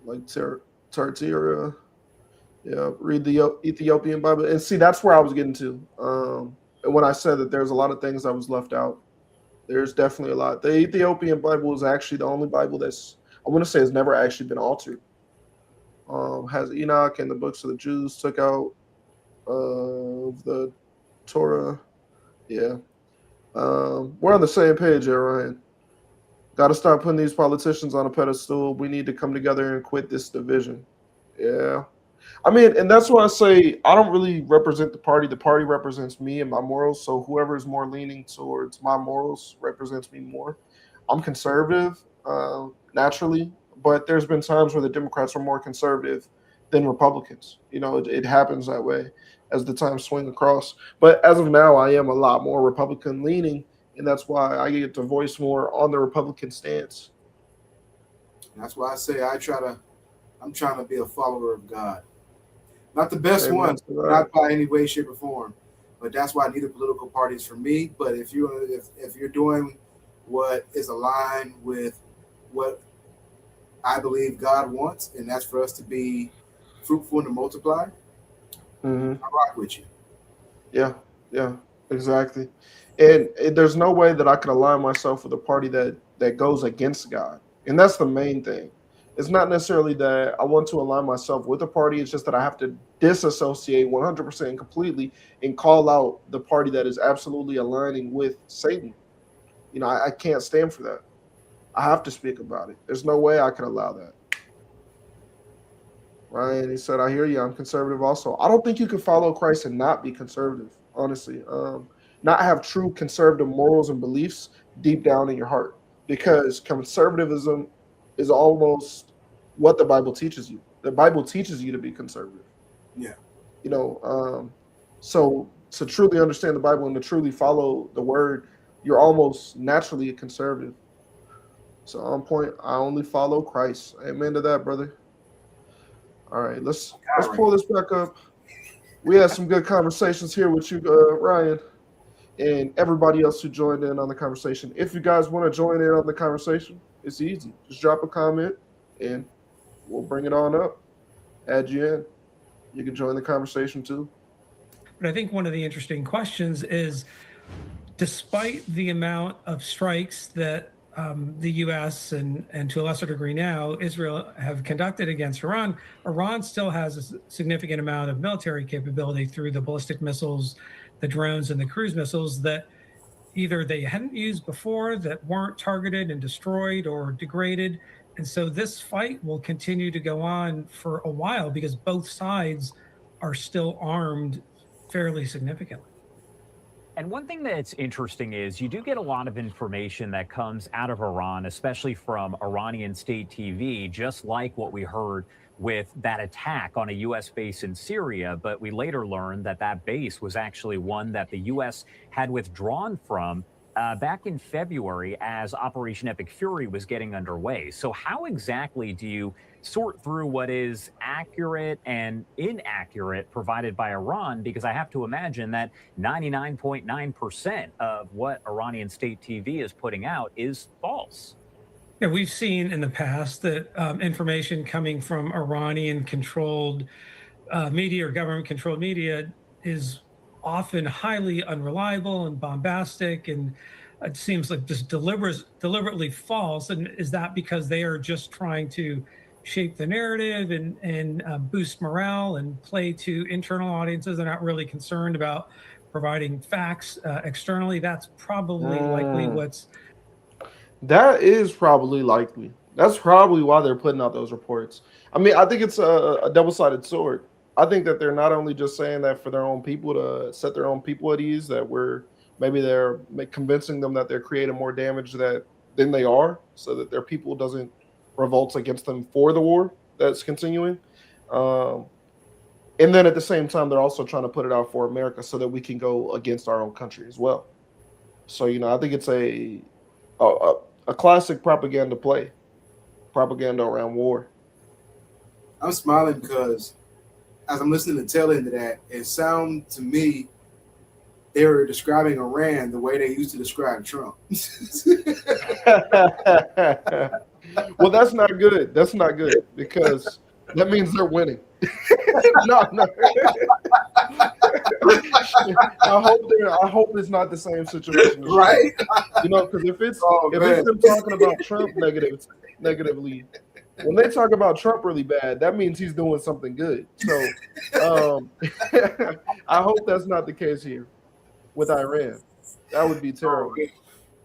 Like Tartira, yeah. Read the Ethiopian Bible and see that's where I was getting to. And when I said that there's a lot of things I was left out, there's definitely a lot. The Ethiopian Bible is actually the only Bible that's I want to say has never actually been altered. Has Enoch and the books of the Jews took out of the Torah. Yeah. We're on the same page here, Ryan. Got to start putting these politicians on a pedestal. We need to come together and quit this division. Yeah. I mean, and that's why I say I don't really represent the party. The party represents me and my morals. So whoever is more leaning towards my morals represents me more. I'm conservative, naturally, but there's been times where the Democrats are more conservative than Republicans. You know, it happens that way as the times swing across. But as of now, I am a lot more Republican leaning, and that's why I get to voice more on the Republican stance. That's why I say I'm trying to be a follower of God. Not the best one, not by any way, shape, or form. But that's why neither political party is for me. But if you're doing what is aligned with what I believe God wants, and that's for us to be fruitful and to multiply, I rock with you. Yeah, exactly. And there's no way that I could align myself with a party that goes against God. And that's the main thing. It's not necessarily that I want to align myself with a party. It's just that I have to disassociate 100% completely and call out the party that is absolutely aligning with Satan. You know, I can't stand for that. I have to speak about it. There's no way I can allow that. Ryan, he said, I hear you. I'm conservative also. I don't think you can follow Christ and not be conservative, honestly. Not have true conservative morals and beliefs deep down in your heart, because conservatism is almost what the Bible teaches you. The Bible teaches you to be conservative. Yeah. You know, so to truly understand the Bible and to truly follow the word, you're almost naturally a conservative. So on point, I only follow Christ. Amen to that, brother. All right, let's pull this back up. We had some good conversations here with you, Ryan, and everybody else who joined in on the conversation. If you guys want to join in on the conversation, it's easy. Just drop a comment, and we'll bring it on up. Add you in. You can join the conversation too. But I think one of the interesting questions is, despite the amount of strikes that the U.S. and to a lesser degree now Israel have conducted against Iran, Iran still has a significant amount of military capability through the ballistic missiles, the drones, and the cruise missiles that either they hadn't used before, that weren't targeted and destroyed or degraded. And so this fight will continue to go on for a while because both sides are still armed fairly significantly. And one thing that's interesting is you do get a lot of information that comes out of Iran, especially from Iranian state TV, just like what we heard with that attack on a U.S. base in Syria. But we later learned that that base was actually one that the U.S. had withdrawn from back in February as Operation Epic Fury was getting underway. So how exactly do you sort through what is accurate and inaccurate provided by Iran? Because I have to imagine that 99.9% of what Iranian state TV is putting out is false. Yeah, we've seen in the past that information coming from Iranian-controlled media or government-controlled media is often highly unreliable and bombastic, and it seems like just deliberately false. And is that because they are just trying to shape the narrative and boost morale and play to internal audiences? They're not really concerned about providing facts externally. That's probably likely what's... That is probably likely. That's probably why they're putting out those reports. I mean, I think it's a double-sided sword. I think that they're not only just saying that for their own people to set their own people at ease, that they're convincing them that they're creating more damage than they are, so that their people doesn't revolt against them for the war that's continuing. And then at the same time, they're also trying to put it out for America so that we can go against our own country as well. So, I think it's a classic propaganda play, propaganda around war. I'm smiling because as I'm listening to tail into that, it sounds to me they were describing Iran the way they used to describe Trump. Well, that's not good. That's not good because that means they're winning. No. I hope it's not the same situation, right? Because if it's them talking about Trump negatively, when they talk about Trump really bad, that means he's doing something good. So, I hope that's not the case here with Iran. That would be terrible.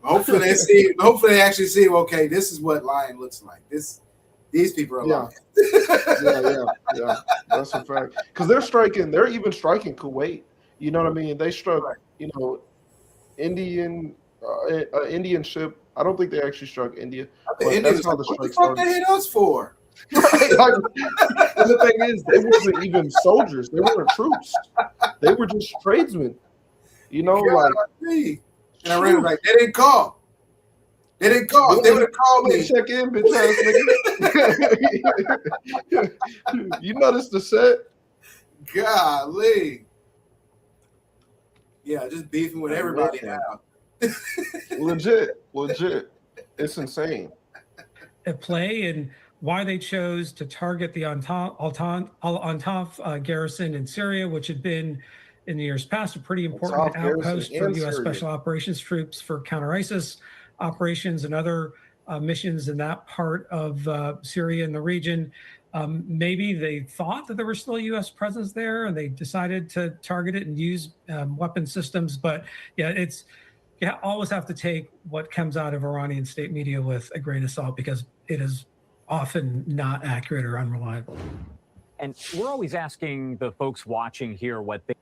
Hopefully they see. Hopefully they actually see. Okay, this is what lying looks like. These people are lying. Yeah. That's a fact. Because they're even striking Kuwait. You know what I mean? They struck, Indian ship. I don't think they actually struck India. But that's how the strike started. What the fuck they hit us for? Right. And the thing is, they wasn't even soldiers. They weren't troops. They were just tradesmen. And Iran was like, they didn't call. They didn't call. They would have called me. Check in, bitch ass nigga. You noticed the set? Golly. Yeah, just beefing with everybody now. Legit. It's insane. At play and why they chose to target the Al-Tanf garrison in Syria, which had been in the years past a pretty important outpost for U.S. Special Operations troops for counter-ISIS operations and other missions in that part of Syria and the region. Maybe they thought that there was still a U.S. presence there, and they decided to target it and use weapon systems. But you always have to take what comes out of Iranian state media with a grain of salt because it is often not accurate or unreliable. And we're always asking the folks watching here what they.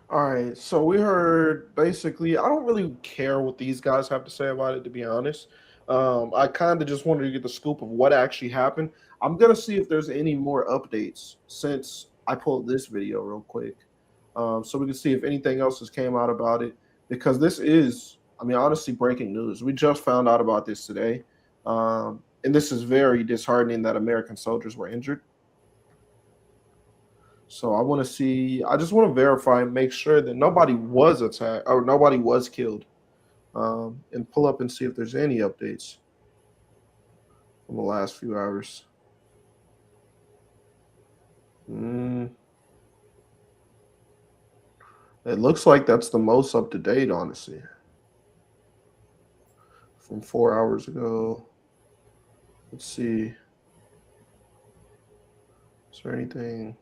All right, so we heard basically, I don't really care what these guys have to say about it, to be honest. I kind of just wanted to get the scoop of what actually happened. I'm going to see if there's any more updates since I pulled this video real quick. So we can see if anything else has came out about it, because this is, honestly, breaking news. We just found out about this today. And this is very disheartening that American soldiers were injured. So I just want to verify and make sure that nobody was attacked or nobody was killed, and pull up and see if there's any updates from the last few hours. It looks like that's the most up to date, honestly. From 4 hours ago. Let's see. Is there anything?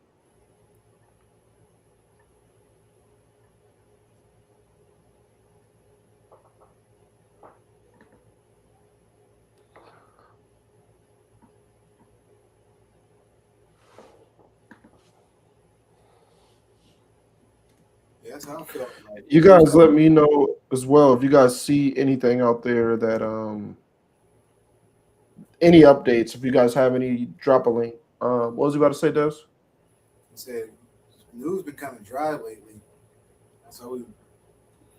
That's how I feel. You guys let me know as well if you guys see anything out there that any updates. If you guys have any, drop a link. What was you about to say, Des? I said news been kind of dry lately, so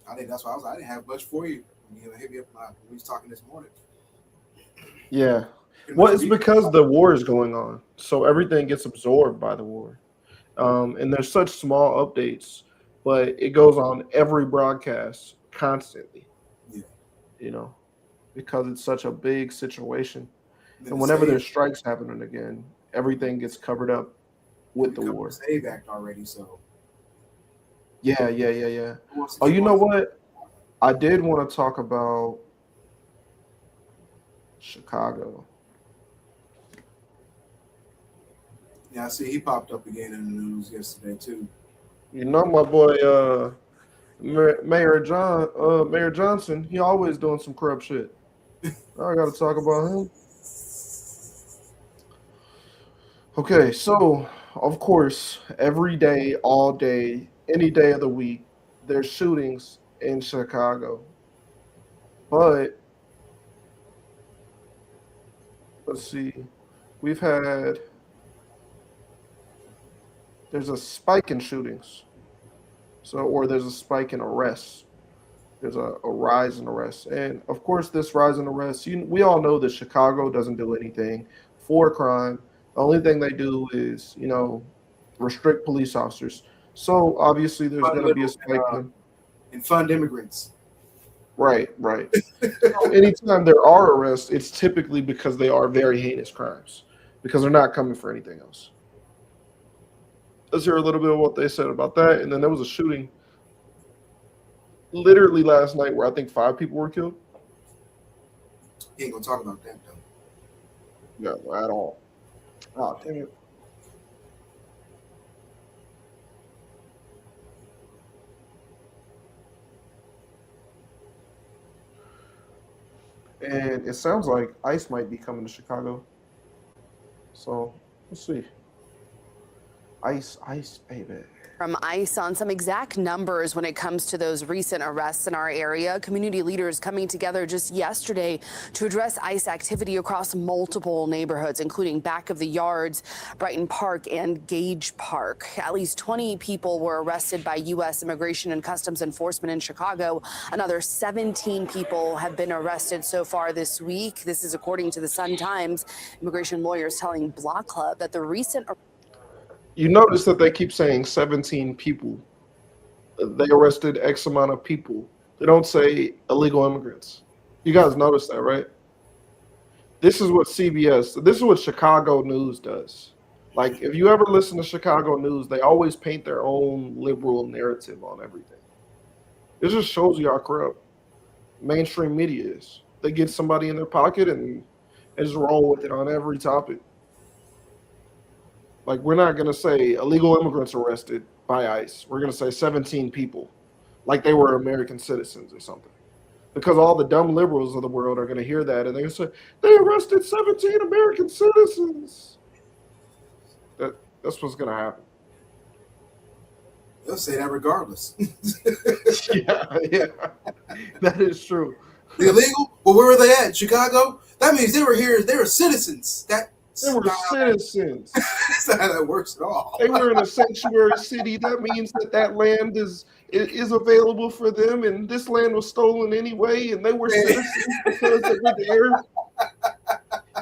I think that's why I didn't have much for you when you hit me up when we was talking this morning. Yeah, well, it's because the war is going on, so everything gets absorbed by the war, and there's such small updates. But it goes on every broadcast constantly, because it's such a big situation. And whenever there's strikes happening again, everything gets covered up with the war. SAVE Act already, so. Yeah. Oh, you know what? I did want to talk about Chicago. Yeah, I see he popped up again in the news yesterday too. My boy, Mayor Johnson, he always doing some corrupt shit. I got to talk about him. Okay, so of course, every day, all day, any day of the week, there's shootings in Chicago. But let's see, we've had there's a spike in shootings. So, or there's a spike in arrests. There's a rise in arrests. And of course, this rise in arrests, we all know that Chicago doesn't do anything for crime. The only thing they do is, restrict police officers. So obviously, there's going to be a spike and fund immigrants. Right. So anytime there are arrests, it's typically because they are very heinous crimes, because they're not coming for anything else. Let's hear a little bit of what they said about that. And then there was a shooting literally last night where I think 5 people were killed. He ain't gonna talk about that though. No, at all. Oh, damn it. And it sounds like ICE might be coming to Chicago. So let's see. ICE, baby. From ICE on some exact numbers when it comes to those recent arrests in our area. Community leaders coming together just yesterday to address ICE activity across multiple neighborhoods, including Back of the Yards, Brighton Park, and Gage Park. At least 20 people were arrested by U.S. Immigration and Customs Enforcement in Chicago. Another 17 people have been arrested so far this week. This is according to the Sun-Times. Immigration lawyers telling Block Club that the recent You notice that they keep saying 17 people. They arrested X amount of people. They don't say illegal immigrants. You guys notice that, right? This is what this is what Chicago news does. Like, if you ever listen to Chicago news, they always paint their own liberal narrative on everything. It just shows you how corrupt mainstream media is. They get somebody in their pocket and just roll with it on every topic. Like, we're not going to say illegal immigrants arrested by ICE. We're going to say 17 people, like they were American citizens or something. Because all the dumb liberals of the world are going to hear that, and they're going to say, they arrested 17 American citizens. That's what's going to happen. They'll say that regardless. Yeah. That is true. The illegal? Well, where were they at? Chicago? That means they were here. They were citizens. They were citizens. That's not how that works at all. They were in a sanctuary city. That means that land is available for them, and this land was stolen anyway, and they were citizens because they were there.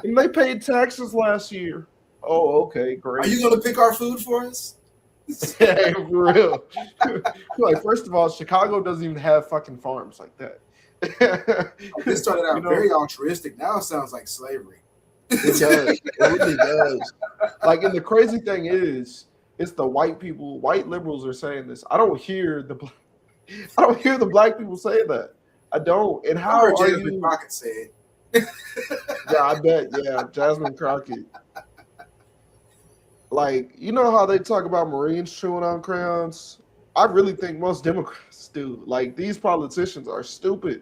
And they paid taxes last year. Oh, okay, great. Are you going to pick our food for us? Yeah, for real. Like, first of all, Chicago doesn't even have fucking farms like that. It started out very altruistic. Now it sounds like slavery. It does. It really does. Like, and the crazy thing is, it's the white liberals are saying this. I don't hear the black people say that. I don't. And how are Jasmine Crockett say it? Yeah, I bet. Yeah, Jasmine Crockett. Like, you know how they talk about Marines chewing on crayons? I really think most Democrats do. Like, these politicians are stupid.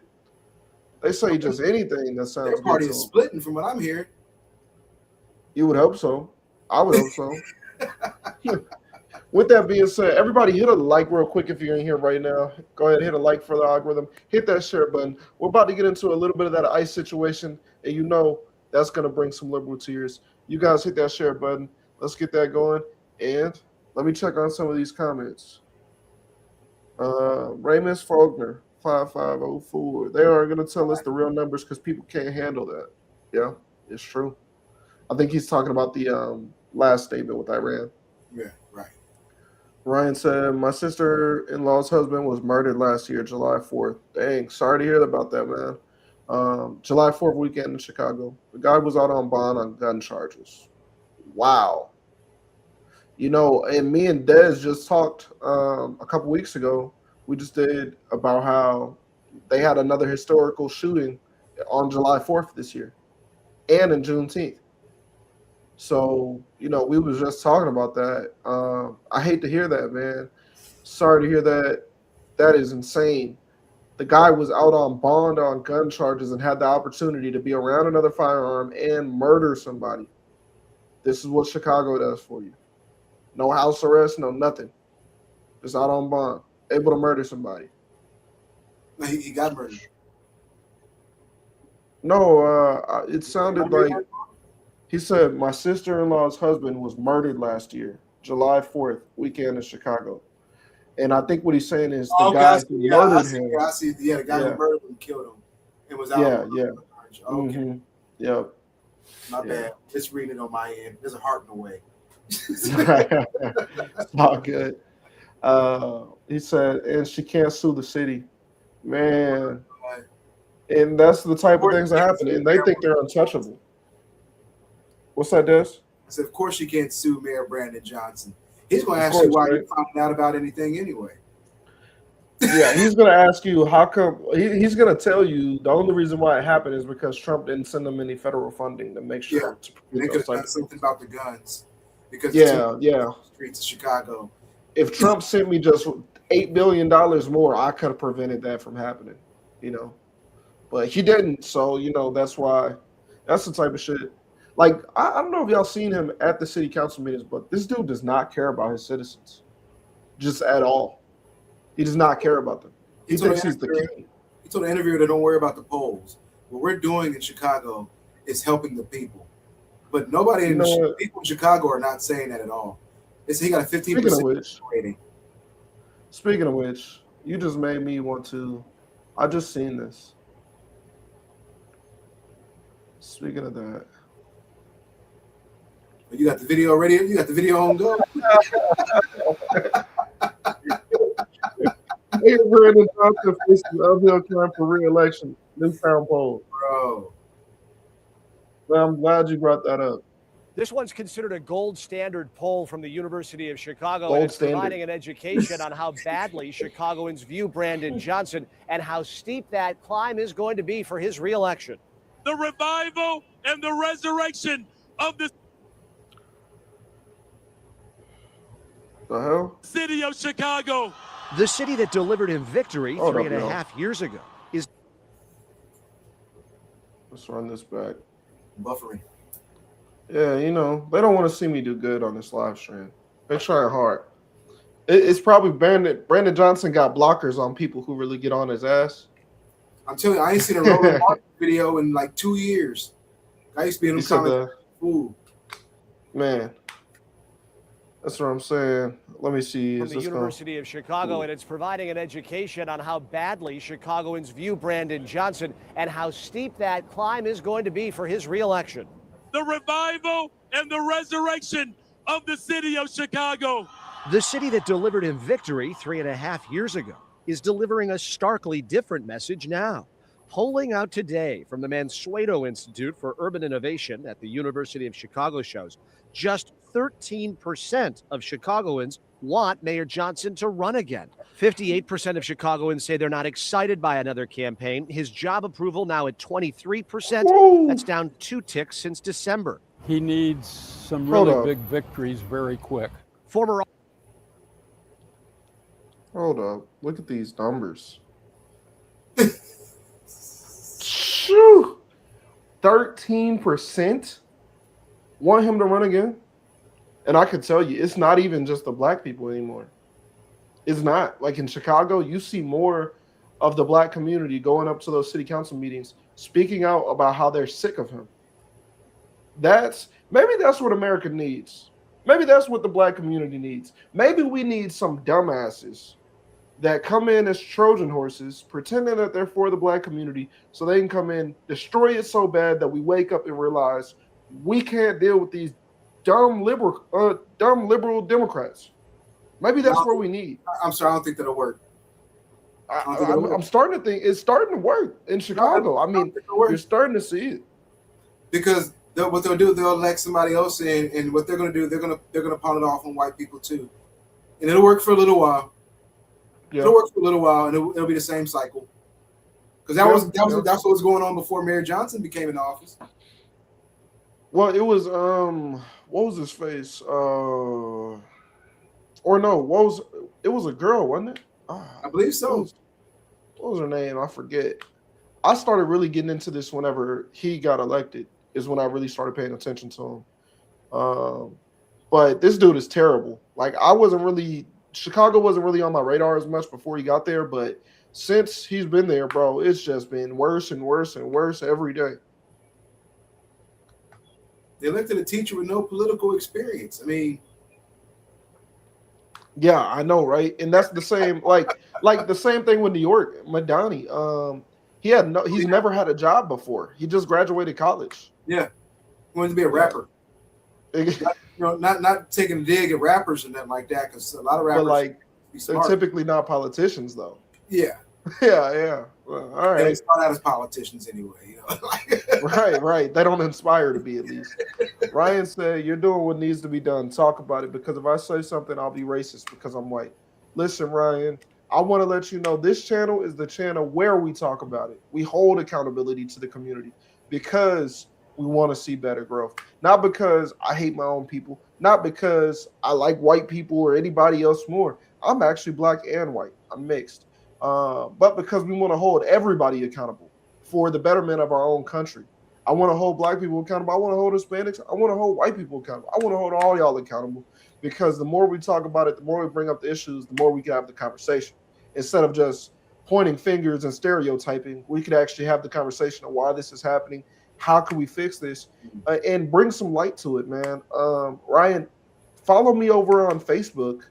They say just anything that sounds good. Their party is splitting from what I'm hearing. You would hope so. I would hope so. With that being said, everybody hit a like real quick if you're in here right now. Go ahead and hit a like for the algorithm. Hit that share button. We're about to get into a little bit of that ICE situation, and you know that's going to bring some liberal tears. You guys hit that share button. Let's get that going. And let me check on some of these comments. Raymond Faulkner, 5504. They are going to tell us the real numbers because people can't handle that. Yeah, it's true. I think he's talking about the last statement with Iran. Yeah, right. Ryan said, my sister-in-law's husband was murdered last year, July 4th. Dang, sorry to hear about that, man. July 4th weekend in Chicago. The guy was out on bond on gun charges. Wow. You know, and me and Dez just talked a couple weeks ago. We just did about how they had another historical shooting on July 4th this year and in Juneteenth. So, you know, we was just talking about that. I hate to hear that, man. Sorry to hear that. That is insane. The guy was out on bond on gun charges and had the opportunity to be around another firearm and murder somebody. This is what Chicago does for you. No house arrest, no nothing. Just out on bond, able to murder somebody. He got murdered. No, it sounded like he said my sister-in-law's husband was murdered last year, July 4th, weekend in Chicago. And I think what he's saying is the guy who murdered him. Yeah, I see. Yeah, the guy who murdered him killed him. It was out. Yeah. Okay. Mm-hmm. Yep. My bad. Just reading it on my end. There's a heart in the way. It's all good. He said, and she can't sue the city. Man. And that's the type of things that happen. And they think they're untouchable. What's that, Des? I said, of course you can't sue Mayor Brandon Johnson. He's going to ask you why you found out about anything anyway. Yeah, he's going to ask you how come. He's going to tell you the only reason why it happened is because Trump didn't send them any federal funding to make sure. Yeah, they could have done something about the guns. Because streets of Chicago. If Trump sent me just $8 billion more, I could have prevented that from happening, But he didn't, so that's why. That's the type of shit. Like I don't know if y'all seen him at the city council meetings, but this dude does not care about his citizens, just at all. He does not care about them. He thinks he's the king. He told the interviewer to don't worry about the polls. What we're doing in Chicago is helping the people. But nobody people in Chicago are not saying that at all. He got a 15% rating. Speaking of which, you just made me want to. I just seen this. Speaking of that, you got the video ready. You got the video on go. Mayor Brandon Johnson faces uphill climb for re-election. Newtown poll. Bro. Well, I'm glad you brought that up. This one's considered a gold standard poll from the University of Chicago, and it's providing an education on how badly Chicagoans view Brandon Johnson and how steep that climb is going to be for his re-election. The revival and the resurrection of the city of Chicago. The city that delivered him victory 3.5 years ago is. Let's run this back. Buffering. Yeah, they don't want to see me do good on this live stream. They're trying hard. It's probably Brandon Johnson got blockers on people who really get on his ass. I'm telling you, I ain't seen a Roland Martin video in like 2 years. I used to be in them comments. Man, that's what I'm saying. Let me see. From the University of Chicago, and it's providing an education on how badly Chicagoans view Brandon Johnson and how steep that climb is going to be for his re-election. The revival and the resurrection of the city of Chicago. The city that delivered him victory 3.5 years ago is delivering a starkly different message now. Polling out today from the Mansueto Institute for Urban Innovation at the University of Chicago shows just 13% of Chicagoans want Mayor Johnson to run again. 58% of Chicagoans say they're not excited by another campaign. His job approval now at 23%. Whoa. That's down 2 ticks since December. He needs some really big victories very quick. Former. Hold up. Look at these numbers. Shoo! 13% want him to run again. And I can tell you, it's not even just the black people anymore. It's not. Like in Chicago, you see more of the black community going up to those city council meetings, speaking out about how they're sick of him. Maybe that's what America needs. Maybe that's what the black community needs. Maybe we need some dumbasses that come in as Trojan horses, pretending that they're for the black community, so they can come in, destroy it so bad that we wake up and realize we can't deal with these dumb liberal Democrats. Maybe that's what we need. I'm sorry, I don't think that'll work. I'm starting to think it's starting to work in Chicago. I mean, you're starting to see it. Because what they'll do, they'll elect somebody else in, and what they're going to do, they're going to pawn it off on white people too, and it'll work for a little while. Yeah. It'll work for a little while, and it'll be the same cycle. Because that's what was going on before Mayor Johnson became in office. Well, it was what was his face? It was a girl, wasn't it? I believe so. What was her name? I forget. I started really getting into this whenever he got elected, is when I really started paying attention to him. But this dude is terrible. Like Chicago wasn't really on my radar as much before he got there, but since he's been there, bro, it's just been worse and worse and worse every day. They elected a teacher with no political experience. I mean, yeah, I know, right? And that's the same, like the same thing with New York, Madani. He's never had a job before. He just graduated college. Yeah, he wanted to be a rapper. Not taking a dig at rappers and nothing like that, because a lot of rappers, but like, they're typically not politicians, though. Yeah. Yeah. Well, all right. They start out as politicians anyway, Right. They don't inspire to be, at least. Ryan said, "You're doing what needs to be done. Talk about it, because if I say something, I'll be racist because I'm white." Listen, Ryan, I want to let you know this channel is the channel where we talk about it. We hold accountability to the community because we want to see better growth. Not because I hate my own people, not because I like white people or anybody else more. I'm actually black and white. I'm mixed. But because we want to hold everybody accountable for the betterment of our own country. I want to hold black people accountable. I want to hold Hispanics. I want to hold white people accountable. I want to hold all y'all accountable, because the more we talk about it, the more we bring up the issues, the more we can have the conversation. Instead of just pointing fingers and stereotyping, we could actually have the conversation of why this is happening. How can we fix this and bring some light to it, man? Ryan, follow me over on Facebook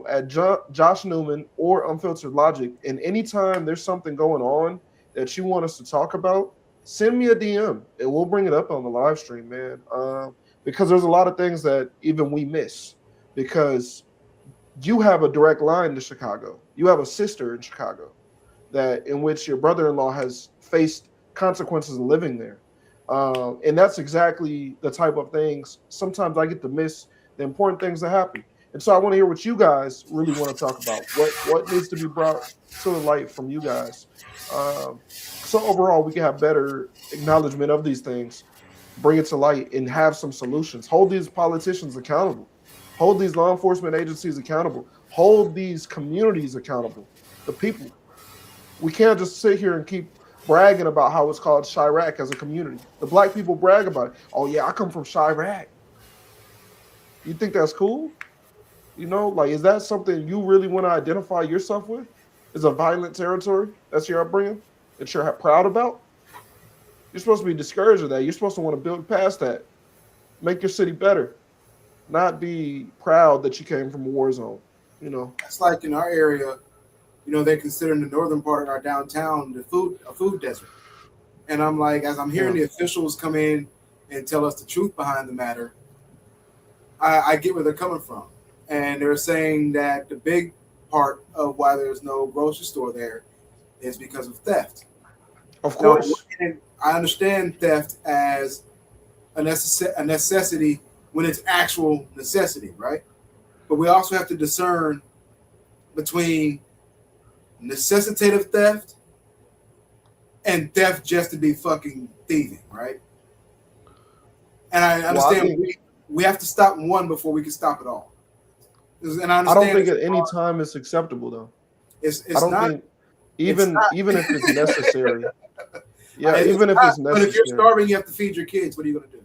at Josh Newman or Unfiltered Logic. And anytime there's something going on that you want us to talk about, send me a DM and we'll bring it up on the live stream, man. Because there's a lot of things that even we miss, because you have a direct line to Chicago. You have a sister in Chicago in which your brother-in-law has faced consequences of living there. And that's exactly the type of things sometimes I get to miss, the important things that happen. And so I want to hear what you guys really want to talk about. What needs to be brought to the light from you guys? So overall, we can have better acknowledgement of these things, bring it to light, and have some solutions. Hold these politicians accountable. Hold these law enforcement agencies accountable. Hold these communities accountable. The people. We can't just sit here and keep bragging about how it's called Chirac as a community. The black people brag about it. Oh yeah, I come from Chirac. You think that's cool? Is that something you really want to identify yourself with? Is a violent territory? That's your upbringing? That you're proud about? You're supposed to be discouraged of that. You're supposed to want to build past that. Make your city better. Not be proud that you came from a war zone. It's like in our area, they consider in the northern part of our downtown a food desert. And I'm like, as I'm hearing the officials come in and tell us the truth behind the matter, I get where they're coming from. And they're saying that the big part of why there's no grocery store there is because of theft. Of course. Now, I understand theft as a necessity when it's actual necessity, right? But we also have to discern between necessitative theft and theft just to be fucking thieving, right? And I understand we have to stop one before we can stop it all. And I don't think at any time it's acceptable, though. Even if it's necessary. Yeah, even if it's necessary. But if you're starving, you have to feed your kids. What are you going to do?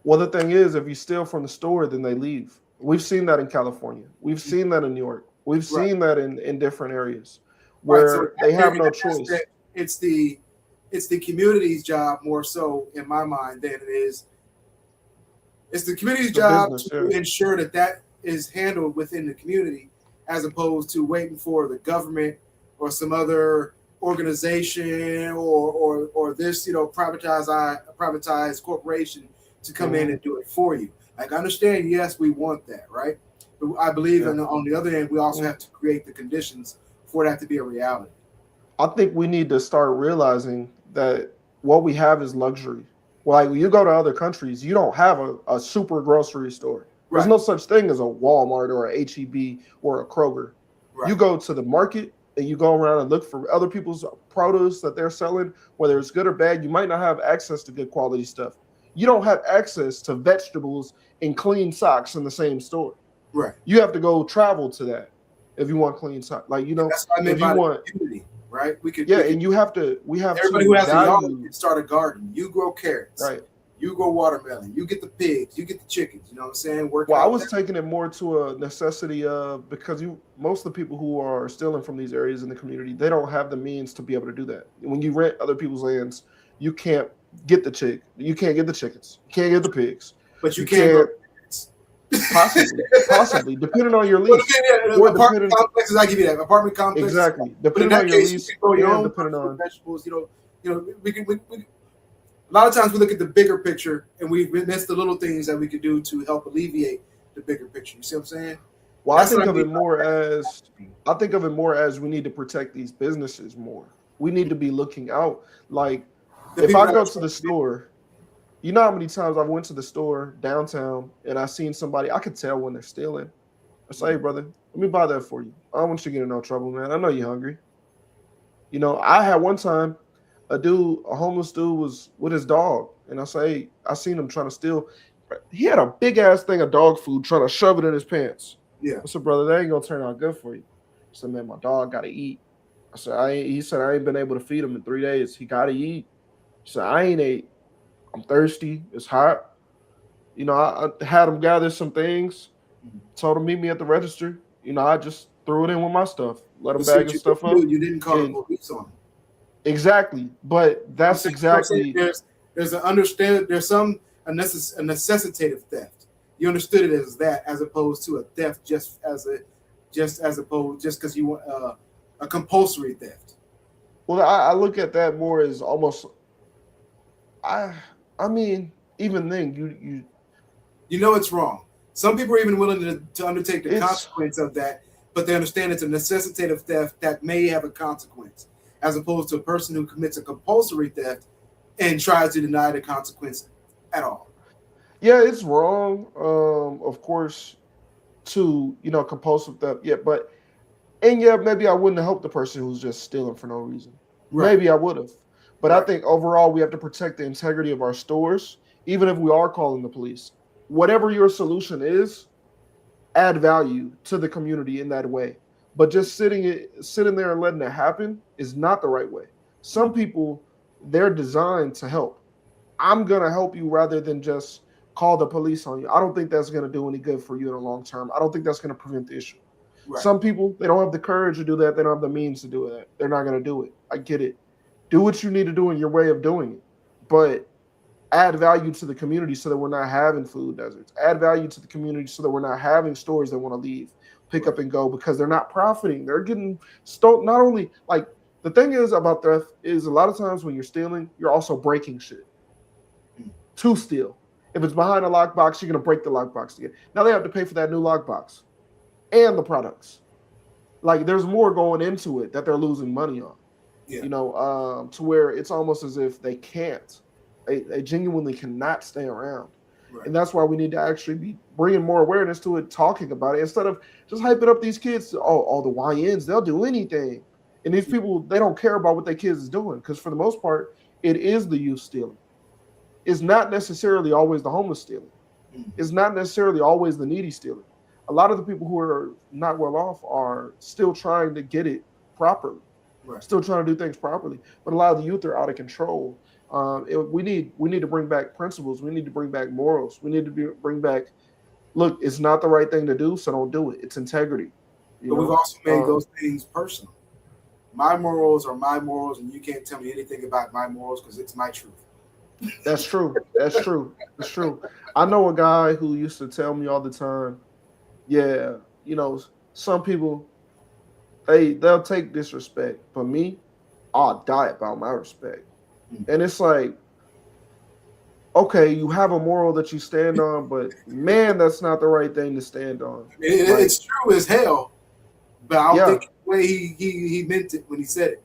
Well, the thing is, if you steal from the store, then they leave. We've seen that in California. We've seen that in New York. We've seen that in different areas where they have no choice. It's the community's job more so, in my mind, than it is. It's the community's job to ensure that is handled within the community, as opposed to waiting for the government or some other organization or this privatized corporation to come in and do it for you. Like, I understand, yes, we want that, right? But I believe on the other end, we also have to create the conditions for that to be a reality. I think we need to start realizing that what we have is luxury. Like, when you go to other countries, you don't have a super grocery store. There's no such thing as a Walmart or a H-E-B or a Kroger. Right. You go to the market and you go around and look for other people's produce that they're selling, whether it's good or bad. You might not have access to good quality stuff. You don't have access to vegetables and clean socks in the same store. Right. You have to go travel to that if you want clean socks. That's what I mean by the community, right? And you have to. Everybody who has a yard can start a garden. You grow carrots. Right. You grow watermelon. You get the pigs. You get the chickens. You know what I'm saying? I was taking it more to a necessity of because most of the people who are stealing from these areas in the community, they don't have the means to be able to do that. When you rent other people's lands, you can't get the chick. You can't get the chickens. You can't get the pigs. But you can't possibly, depending on your lease. Apartment complexes, I give you that. Apartment complexes. Exactly. Depending on your lease, depending on vegetables, we a lot of times we look at the bigger picture and we miss the little things that we could do to help alleviate the bigger picture. You see what I'm saying? Well, I think of it more as we need to protect these businesses more. We need to be looking out. Like if I go to the store, you know how many times I went to the store downtown and I seen somebody, I could tell when they're stealing. I say, hey, brother, let me buy that for you. I don't want you to get in no trouble, man. I know you're hungry. You know, I had one time a homeless dude was with his dog, and I say, hey, I seen him trying to steal. He had a big ass thing of dog food trying to shove it in his pants. Yeah. I said, brother, that ain't gonna turn out good for you. I said, man, my dog gotta eat. I said, he said I ain't been able to feed him in 3 days. He gotta eat. He said, I ain't ate. I'm thirsty. It's hot. You know, I had him gather some things. Told him meet me at the register. You know, I just threw it in with my stuff. Let him bag his stuff up. You didn't call the police on him. Exactly, but that's exactly. There's a necessitative theft. You understood it as that, as opposed to a theft just because you want a compulsory theft. Well, I look at that more as almost. I mean, even then, you know it's wrong. Some people are even willing to undertake the consequence of that, but they understand it's a necessitative theft that may have a consequence, as opposed to a person who commits a compulsory theft and tries to deny the consequence at all. Yeah, it's wrong, of course, to, compulsive theft. Yeah, maybe I wouldn't have helped the person who's just stealing for no reason. Right. Maybe I would have. But right. I think overall we have to protect the integrity of our stores, even if we are calling the police. Whatever your solution is, add value to the community in that way. But just sitting there and letting it happen is not the right way. Some people, they're designed to help. I'm going to help you rather than just call the police on you. I don't think that's going to do any good for you in the long term. I don't think that's going to prevent the issue. Right. Some people, they don't have the courage to do that. They don't have the means to do that. They're not going to do it. I get it. Do what you need to do in your way of doing it. But add value to the community so that we're not having food deserts. Add value to the community so that we're not having stores that want to leave, pick up and go because they're not profiting. They're getting stolen. Not only, like, the thing is about theft is a lot of times when you're stealing, you're also breaking shit to steal. If it's behind a lockbox, you're going to break the lockbox again. Now they have to pay for that new lockbox and the products. Like, there's more going into it that they're losing money on, to where it's almost as if they can't. They genuinely cannot stay around. Right. And that's why we need to actually be bringing more awareness to it, talking about it, instead of just hyping up these kids. All the YNs, they'll do anything. And these people, they don't care about what their kids is doing because for the most part, it is the youth stealing. It's not necessarily always the homeless stealing. It's not necessarily always the needy stealing. A lot of the people who are not well off are still trying to get it properly, still trying to do things properly. But a lot of the youth are out of control. We need to bring back principles. We need to bring back morals. We need to bring back, look, it's not the right thing to do, so don't do it. It's integrity. But we've also made those things personal. My morals are my morals, and you can't tell me anything about my morals because it's my truth. That's true. That's true. That's true. I know a guy who used to tell me all the time, yeah, some people, they'll take disrespect. But me, I'll die about my respect. And it's like, okay, you have a moral that you stand on, but man, that's not the right thing to stand on. It's true as hell, but I don't think the way he meant it when he said it.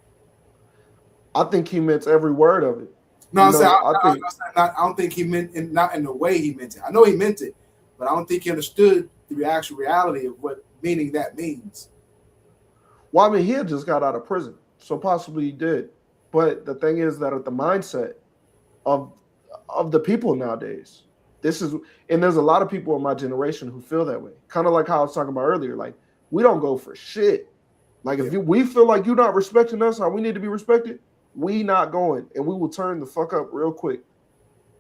I think he meant every word of it. No, I don't think he meant it, not in the way he meant it. I know he meant it, but I don't think he understood the actual reality of what meaning that means. Well, I mean, he had just got out of prison, so possibly he did. But the thing is that the mindset of the people nowadays, and there's a lot of people in my generation who feel that way. Kind of like how I was talking about earlier. Like, we don't go for shit. Like, if we feel like you're not respecting us, how we need to be respected, we not going, and we will turn the fuck up real quick.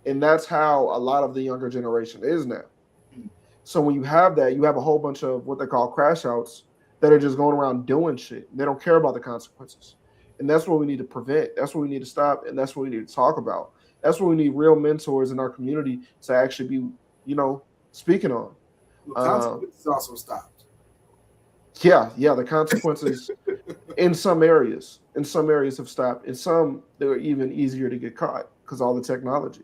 And that's how a lot of the younger generation is now. So when you have that, you have a whole bunch of what they call crash outs that are just going around doing shit. They don't care about the consequences. And that's what we need to prevent. That's what we need to stop. And that's what we need to talk about. That's what we need real mentors in our community to actually be, speaking on. The consequences also stopped. Yeah, the consequences in some areas have stopped. In some, they're even easier to get caught because all the technology.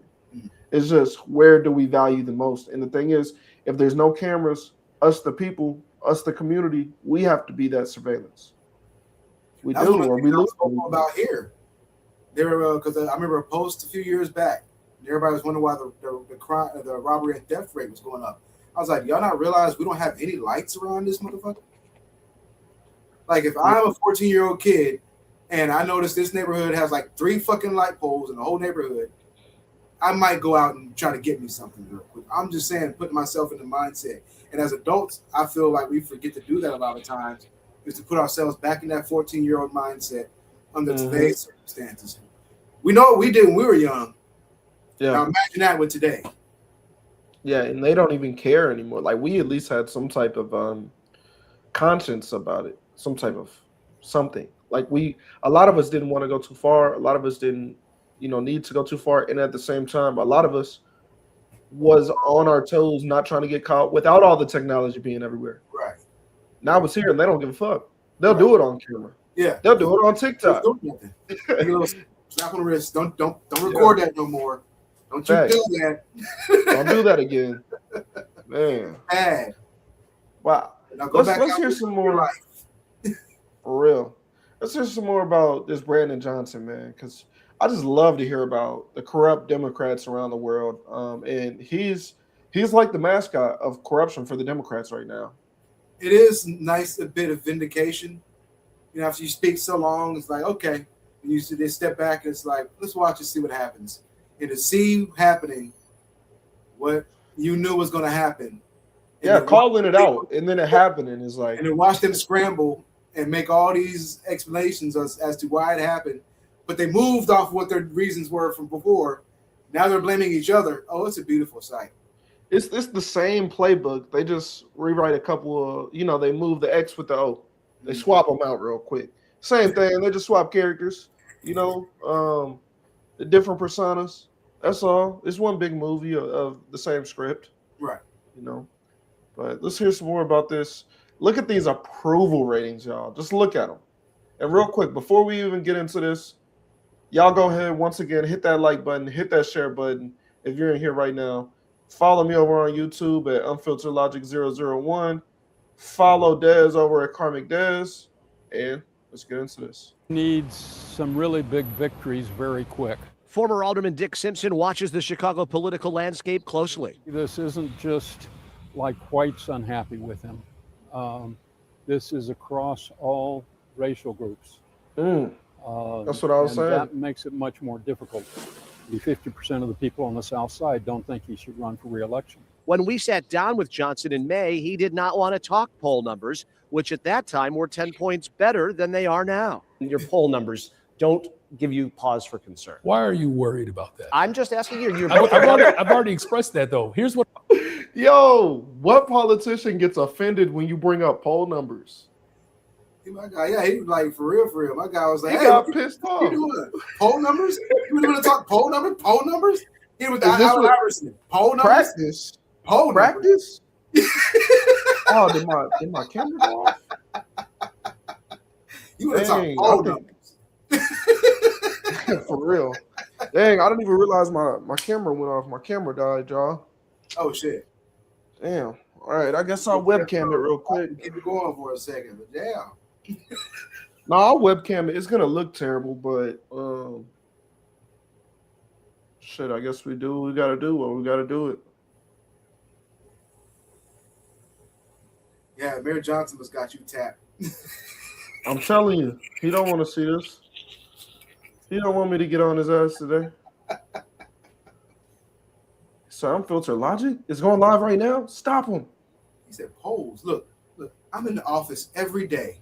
It's just, where do we value the most? And the thing is, if there's no cameras, us the people, us the community, we have to be that surveillance. We That's do, or we lose. About here, there because I remember a post a few years back. Everybody was wondering why the crime, the robbery and theft rate was going up. I was like, y'all not realize we don't have any lights around this motherfucker? Like, if I'm a 14-year-old kid and I notice this neighborhood has like 3 fucking light poles in the whole neighborhood, I might go out and try to get me something real quick. I'm just saying, putting myself in the mindset. And as adults, I feel like we forget to do that a lot of times, is to put ourselves back in that 14-year-old mindset under today's circumstances. We know what we did when we were young. Yeah. Now imagine that with today. Yeah, and they don't even care anymore. Like, we at least had some type of conscience about it, some type of something. Like, a lot of us didn't want to go too far. A lot of us didn't, need to go too far. And at the same time, a lot of us was on our toes, not trying to get caught without all the technology being everywhere. Right. Now it's here and they don't give a fuck. They'll do it on camera. Yeah. They'll do it on TikTok. Slap on the wrist. Don't record that no more. Don't you do that. Don't do that again. Man. Bad. Wow. Let's hear some more. For real. Let's hear some more about this Brandon Johnson, man, because I just love to hear about the corrupt Democrats around the world. And he's like the mascot of corruption for the Democrats right now. It is nice, a bit of vindication. After you speak so long, it's like, okay. And they step back and it's like, let's watch and see what happens. And to see happening what you knew was going to happen. Yeah, calling it out. And then it happening is like. And then watch them scramble and make all these explanations as to why it happened. But they moved off what their reasons were from before. Now they're blaming each other. Oh, it's a beautiful sight. It's the same playbook. They just rewrite a couple of, they move the X with the O. They swap them out real quick. Same thing. They just swap characters, the different personas. That's all. It's one big movie of the same script. Right. But let's hear some more about this. Look at these approval ratings, y'all. Just look at them. And real quick, before we even get into this, y'all go ahead, once again, hit that like button, hit that share button if you're in here right now. Follow me over on YouTube at Unfiltered Logic 001. Follow Dez over at Karmic Dez. And let's get into this. Needs some really big victories very quick. Former Alderman Dick Simpson watches the Chicago political landscape closely. This isn't just like whites unhappy with him. This is across all racial groups. That's what I was saying. That makes it much more difficult. 50% of the people on the South Side don't think he should run for re-election. When we sat down with Johnson in May, he did not want to talk poll numbers, which at that time were 10 points better than they are now. Your poll numbers don't give you pause for concern. Why are you worried about that? I'm just asking you. I've already expressed that, though. Here's what. Yo, what politician gets offended when you bring up poll numbers? My guy, yeah, he was like, for real. My guy was like, he hey, got pissed off. You doing? Poll numbers? You want to talk poll numbers? Poll numbers? He was Allen Iverson. Poll numbers? Practice. Poll practice? Oh, did my camera go off? You want to talk poll numbers? For real. Dang, I didn't even realize my camera went off. My camera died, y'all. Oh, shit. Damn. All right, I guess I'll webcam it real quick. Keep it going for a second, but damn. No, I'll webcam it. It's gonna look terrible, but shit. I guess we do what we gotta do. What we gotta do it. Yeah, Mayor Johnson has got you tapped. I'm telling you, he don't want to see this. He don't want me to get on his ass today. So Unfiltered Logic is going live right now. Stop him. He said, polls. Look, I'm in the office every day.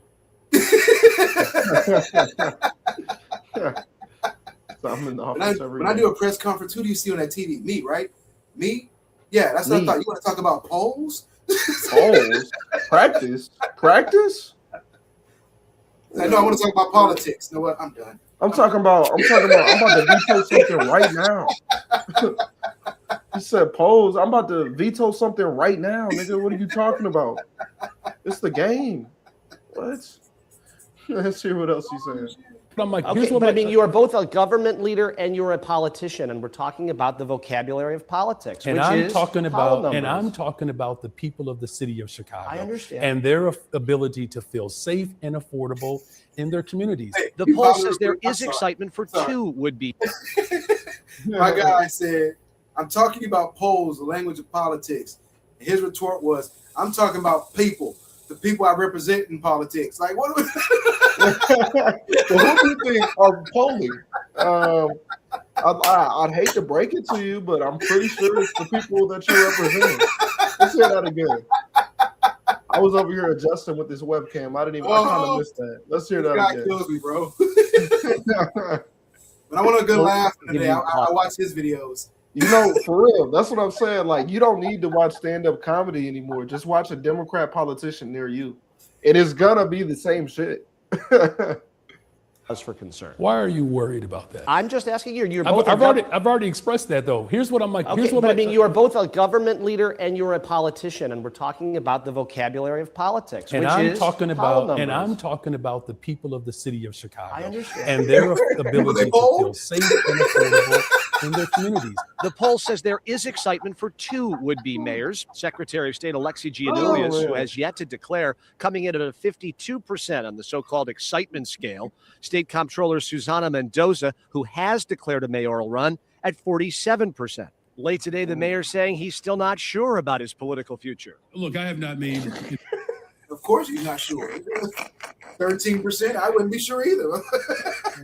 So I'm in the When office every I day. do a press conference, who do you see on that TV? Me, right? Me? Yeah, that's what I Me. thought. You want to talk about polls? Polls? Practice? Practice? I know I want to talk about politics. You know what? I'm done. I'm talking about I'm about to veto something right now. He said polls. I'm about to veto something right now, nigga. What are you talking about? It's the game. What? Let's hear what else he said. I'm like, Okay, here's what but I mean, you are both a government leader and you're a politician, and we're talking about the vocabulary of politics, and which I'm is talking poll about, and numbers. I'm talking about the people of the city of Chicago. I understand. And their ability to feel safe and affordable in their communities. Hey, The you poll bothered says there with- I'm is sorry. excitement for Sorry. 2 would-be. My guy said, I'm talking about polls, the language of politics. And his retort was, I'm talking about people, the people I represent in politics. Like, what? Well, who do you think are polling? I'd hate to break it to you, but I'm pretty sure it's the people that you're representing. Let's hear that again. I was over here adjusting with this webcam. I kind of missed that. Let's hear This that guy again. kills me, bro. But I want a good laugh today. I watch his videos. You know, for real, that's what I'm saying. Like, you don't need to watch stand-up comedy anymore. Just watch a Democrat politician near you. It is gonna be the same shit. Cause for concern. Why are you worried about that? I'm just asking you. You're both. I've already expressed that though. Here's what I'm like. Okay, Here's what but I mean, you are both a government leader and you're a politician, and we're talking about the vocabulary of politics, and which I'm is talking poll about, and numbers. I'm talking about the people of the city of Chicago. I understand. And their ability to feel safe and affordable in their communities. The poll says there is excitement for 2 would-be mayors. Secretary of State Alexi Giannoulias, who has yet to declare, coming in at a 52% on the so-called excitement scale. State Comptroller Susana Mendoza, who has declared a mayoral run, at 47%. Late today, the mayor saying he's still not sure about his political future. Look, I have not made. Of course, he's not sure. 13%. I wouldn't be sure either.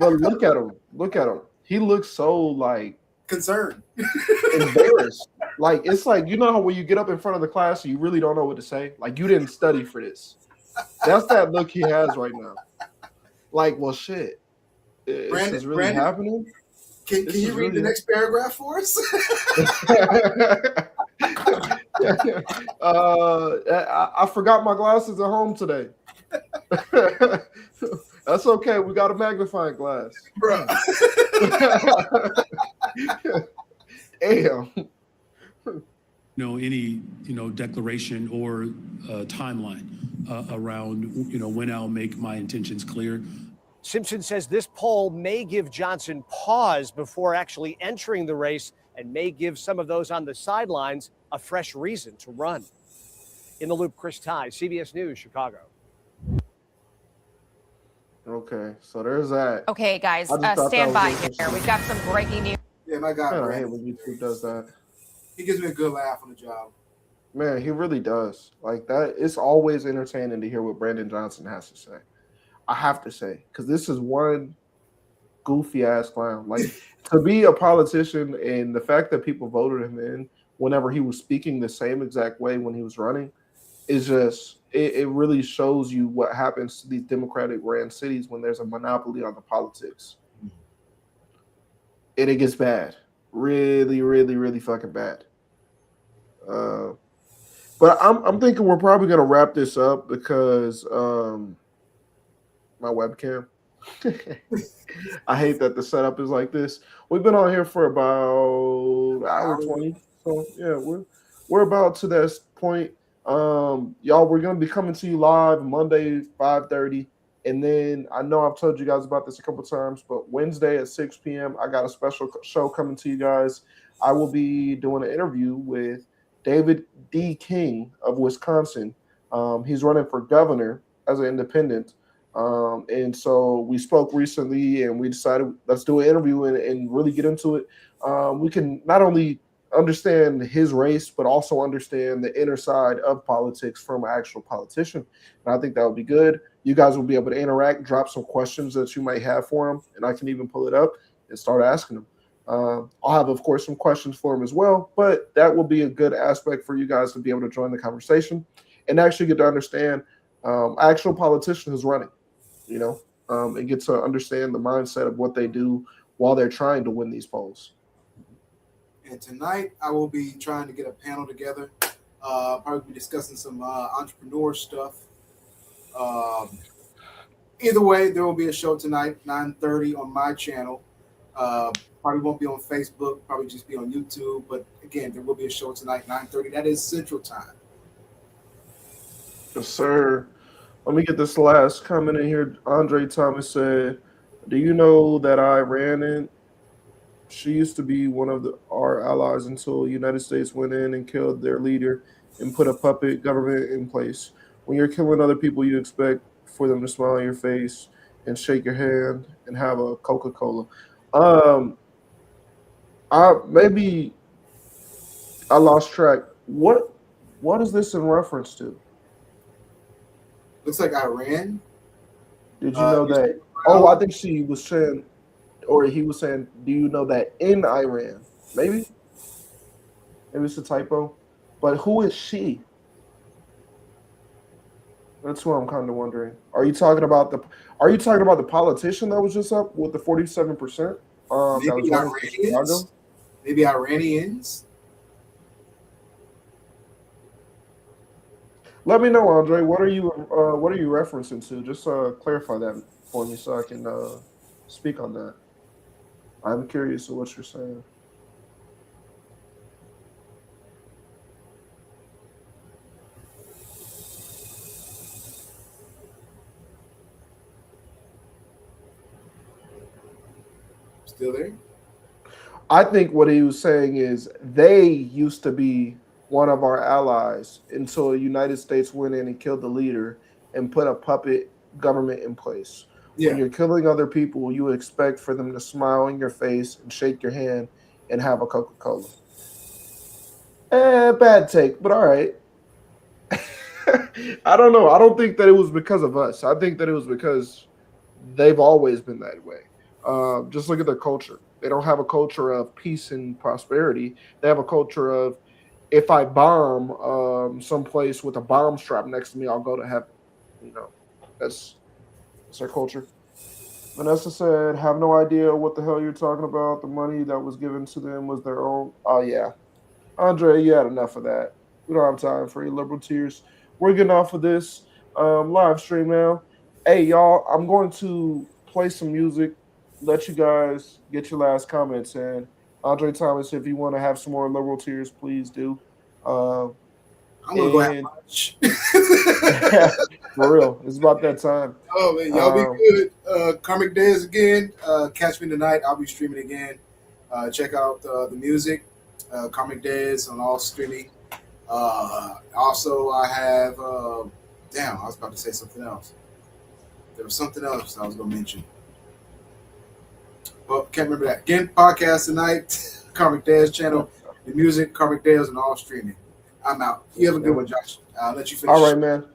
But look at him. Look at him. He looks so like concerned, embarrassed. Like, it's like, you know how when you get up in front of the class and you really don't know what to say? Like, you didn't study for this. That's that look he has right now. Like, well, shit. This is really happening? Can you read the next paragraph for us? I forgot my glasses at home today. That's okay. We got a magnifying glass. Bro. Damn. Any declaration or timeline around when I'll make my intentions clear. Simpson says this poll may give Johnson pause before actually entering the race and may give some of those on the sidelines a fresh reason to run. In the Loop, Chris Ty, CBS News, Chicago. Okay, so there's that. Okay, guys, stand by here. We've got some breaking news. Yeah, my guy. I hate when YouTube does that. He gives me a good laugh on the job. Man, he really does. Like that, it's always entertaining to hear what Brandon Johnson has to say. I have to say, because this is one goofy ass clown. Like, to be a politician and the fact that people voted him in whenever he was speaking the same exact way when he was running is just, it really shows you what happens to these Democratic ran cities when there's a monopoly on the politics. And it gets bad. Really, really, really fucking bad. But I'm thinking we're probably going to wrap this up because my webcam. I hate that the setup is like this. We've been on here for about an hour 20. So yeah, we're about to that point. Y'all, we're gonna be coming to you live Monday 5:30, and then I know I've told you guys about this a couple times, but Wednesday at 6 p.m. I got a special show coming to you guys. I will be doing an interview with David D. King of Wisconsin. He's running for governor as an independent. And so we spoke recently and we decided let's do an interview and really get into it. We can not only understand his race, but also understand the inner side of politics from an actual politician. And I think that would be good. You guys will be able to interact, drop some questions that you might have for him, and I can even pull it up and start asking him. I'll have, of course, some questions for him as well, but that will be a good aspect for you guys to be able to join the conversation and actually get to understand actual politician who's running. And get to understand the mindset of what they do, while they're trying to win these polls. And tonight I will be trying to get a panel together. Probably be discussing some entrepreneur stuff. Either way, there will be a show tonight, 9:30 on my channel. Probably won't be on Facebook, probably just be on YouTube. But again, there will be a show tonight, 9:30. That is Central Time. Yes, sir. Let me get this last comment in here. Andre Thomas said, do you know that Iran, she used to be one of our allies until the United States went in and killed their leader and put a puppet government in place. When you're killing other people, you expect for them to smile on your face and shake your hand and have a Coca-Cola. Maybe I lost track. What is this in reference to? Looks like Iran. Did you know that? Oh, I think she was saying, or he was saying, do you know that in Iran? Maybe it's a typo. But who is she? That's what I'm kind of wondering. Are you talking about the politician that was just up with the 47%? Maybe Iranians. Maybe Iranians. Let me know, Andre. What are you referencing to? Just clarify that for me so I can speak on that. I'm curious of what you're saying. Still there? I think what he was saying is they used to be one of our allies until the United States went in and killed the leader and put a puppet government in place. Yeah. When you're killing other people, you would expect for them to smile in your face and shake your hand and have a Coca-Cola. Bad take, but all right. I don't know. I don't think that it was because of us. I think that it was because they've always been that way. Just look at their culture. They don't have a culture of peace and prosperity. They have a culture of, if I bomb someplace with a bomb strap next to me, I'll go to heaven. You know, that's our culture. Vanessa said, have no idea what the hell you're talking about. The money that was given to them was their own. Oh, yeah. Andre, you had enough of that. We don't have time for your liberal tears. We're getting off of this live stream now. Hey, y'all, I'm going to play some music, let you guys get your last comments in. Andre Thomas, if you want to have some more liberal tears, please do. I'm going to go have lunch. For real. It's about that time. Oh, man. Y'all be good. Karmic Days again. Catch me tonight. I'll be streaming again. Check out the music. Karmic Days on all streaming. Also, I have I was about to say something else. There was something else I was going to mention. Well, can't remember that. Again, podcast tonight, Karmic Days channel, the music, Karmic Days, and all streaming. I'm out. You have a good one, Josh. I'll let you finish. All right, man.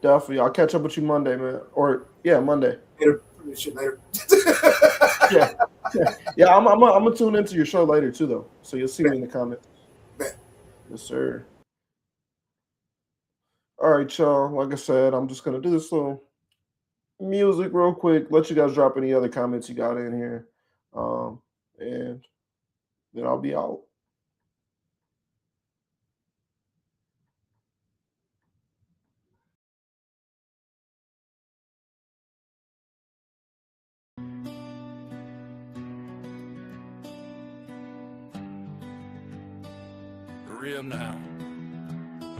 Definitely. I'll catch up with you Monday, man. Or, yeah, Monday. Later. Yeah, I'm going to tune into your show later, too, though. So you'll see me in the comments. Bet. Yes, sir. All right, y'all. Like I said, I'm just going to do this little music real quick. Let you guys drop any other comments you got in here. And then I'll be out. Real now.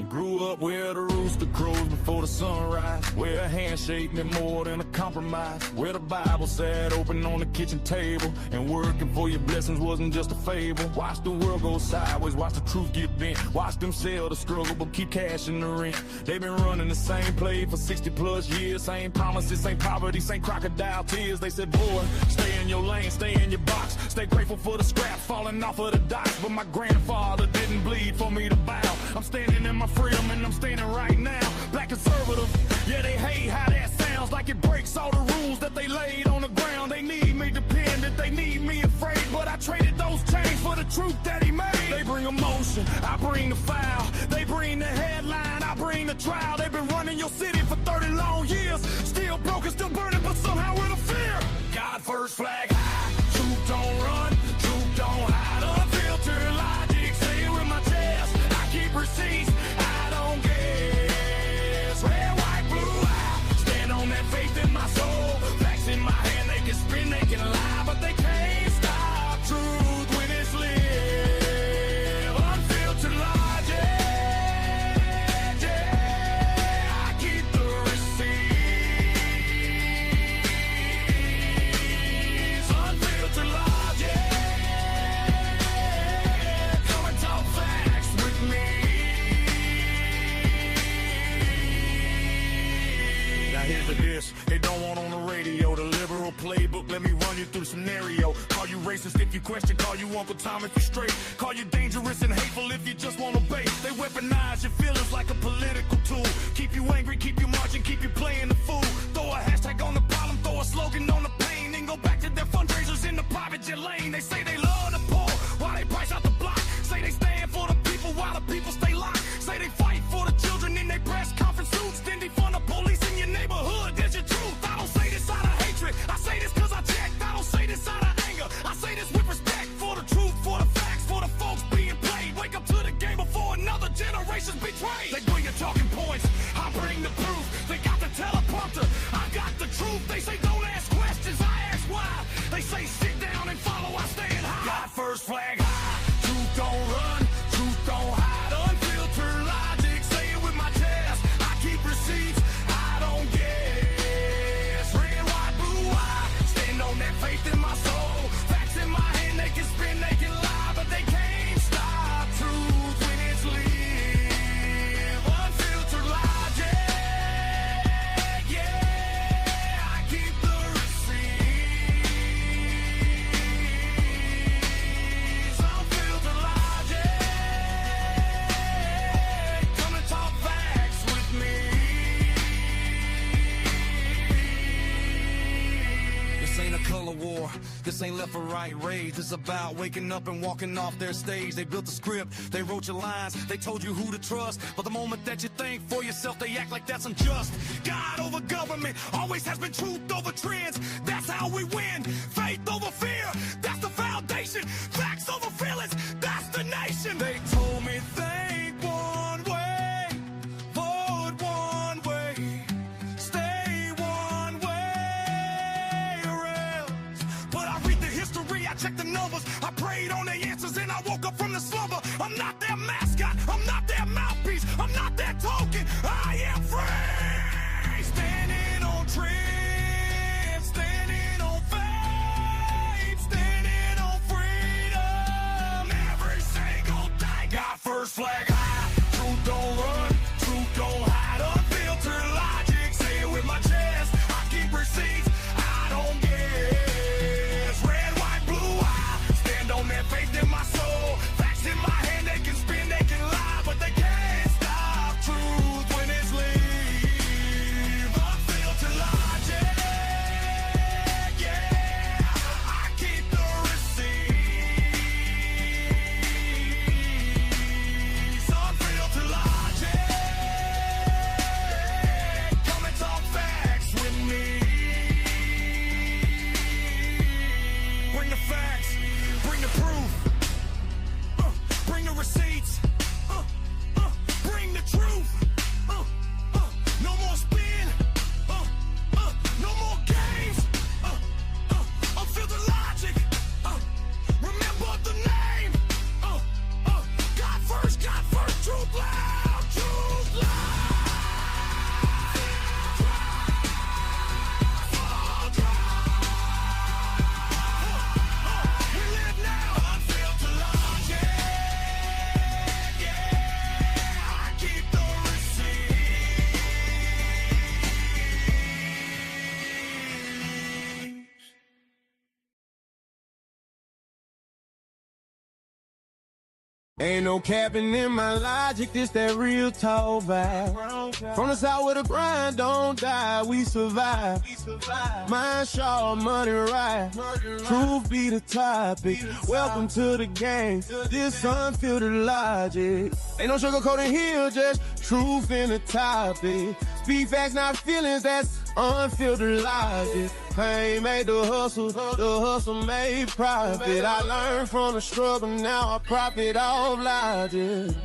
Grew up where the rooster crows before the sunrise, where a handshake meant more than a compromise, where the Bible sat open on the kitchen table, and working for your blessings wasn't just a fable. Watch the world go sideways, watch the truth get bent, watch them sell the struggle but keep cashing the rent. They've been running the same play for 60 plus years, same promises, same poverty, same crocodile tears. They said, boy, stay in your lane, stay in your box, stay grateful for the scraps falling off of the docks, but my grandfather didn't bleed for me to bow. I'm standing in my freedom and I'm standing right now. Black conservative, yeah, they hate how that sounds, like it breaks all the rules that they laid on the ground. They need me dependent, they need me afraid, but I traded those chains for the truth that he made. They bring emotion, I bring the file. They bring the headline, I bring the trial. They've been running your city for 30 long years, still broken, still burning, but somehow with a fear. God first, flag high, truth me run you through the scenario. Call you racist if you question, call you Uncle Tom if you straight. Call you dangerous and hateful if you just want to bait. They weaponize your feelings like a political tool. Keep you angry, keep you marching, keep you playing the fool. Throw a hashtag on the problem, throw a slogan on the pain. Then go back to their fundraisers in the private jet lane. They say they love the poor while they price out the block. Say they stand for the people while the people stay locked. Say they fight for the children in their press conference suits. Then defund the police in your neighborhood. There's your truth. I don't say this out of hatred. I say this cause I checked. I don't say this out of anger. I say this with respect for the truth, for the facts, for the folks being played. Wake up to the game before another generation's betrayed. They bring your talking points, I bring the proof. They got the teleprompter, I got the truth. They say don't ask questions, I ask why. They say sit down and follow, I stand high. God first, flag high. Truth don't run, truth don't hide. Unfiltered logic, say it with my chest. I keep receipts, I don't guess. Red, white, blue, white, stand on that faith in my soul. Facts in my hand, they can spin, they can lie, but they can't stop truth when it's live. Unfiltered logic, yeah, I keep the receipts. Unfiltered logic, come and talk facts with me. This ain't a color war, this ain't left or right rage. It's about waking up and walking off their stage. They built the script, they wrote your lines, they told you who to trust. But the moment that you think for yourself, they act like that's unjust. God over government, always has been truth over trends. That's how we win. Faith over fear, that's the foundation. Facts over feelings, that's the nation. They told me think one way, vote one way, stay one way or else. But I read the history, I check the numbers, I prayed on their answers and I woke up from the slumber. I'm not their mascot, I'm not their mouthpiece, I'm not their token, I am free. Standing on trends, standing on faith, standing on freedom. Every single day, God first, flag high. Truth don't run, truth don't hide. Unfiltered logic, say it with my chest. I keep receipts, I don't guess. Red, white, blue, I stand on that faith in my soul. Facts in my hand, they can spin, they can lie, but they can't stop truth when it's leave. Unfiltered logic, yeah, I keep the receipts. Unfiltered logic, come and talk facts with me. Bring the facts, bring the proof, bring the receipts, bring the truth. No more spin, no more games. Unfiltered logic, remember the name. God first, truth loud, truth loud. We live now, unfiltered logic. Yeah, I keep the receipts. Ain't no capping in my logic, this that real talk vibe. From the south where the grind don't die, we survive. Mind sharp, money right. Truth be the topic. Welcome to the game. This unfiltered logic. Ain't no sugarcoating here, just truth in the topic. Speak facts, not feelings, that's unfiltered logic. Pain made the hustle made profit. I learned from the struggle, now I profit off logic.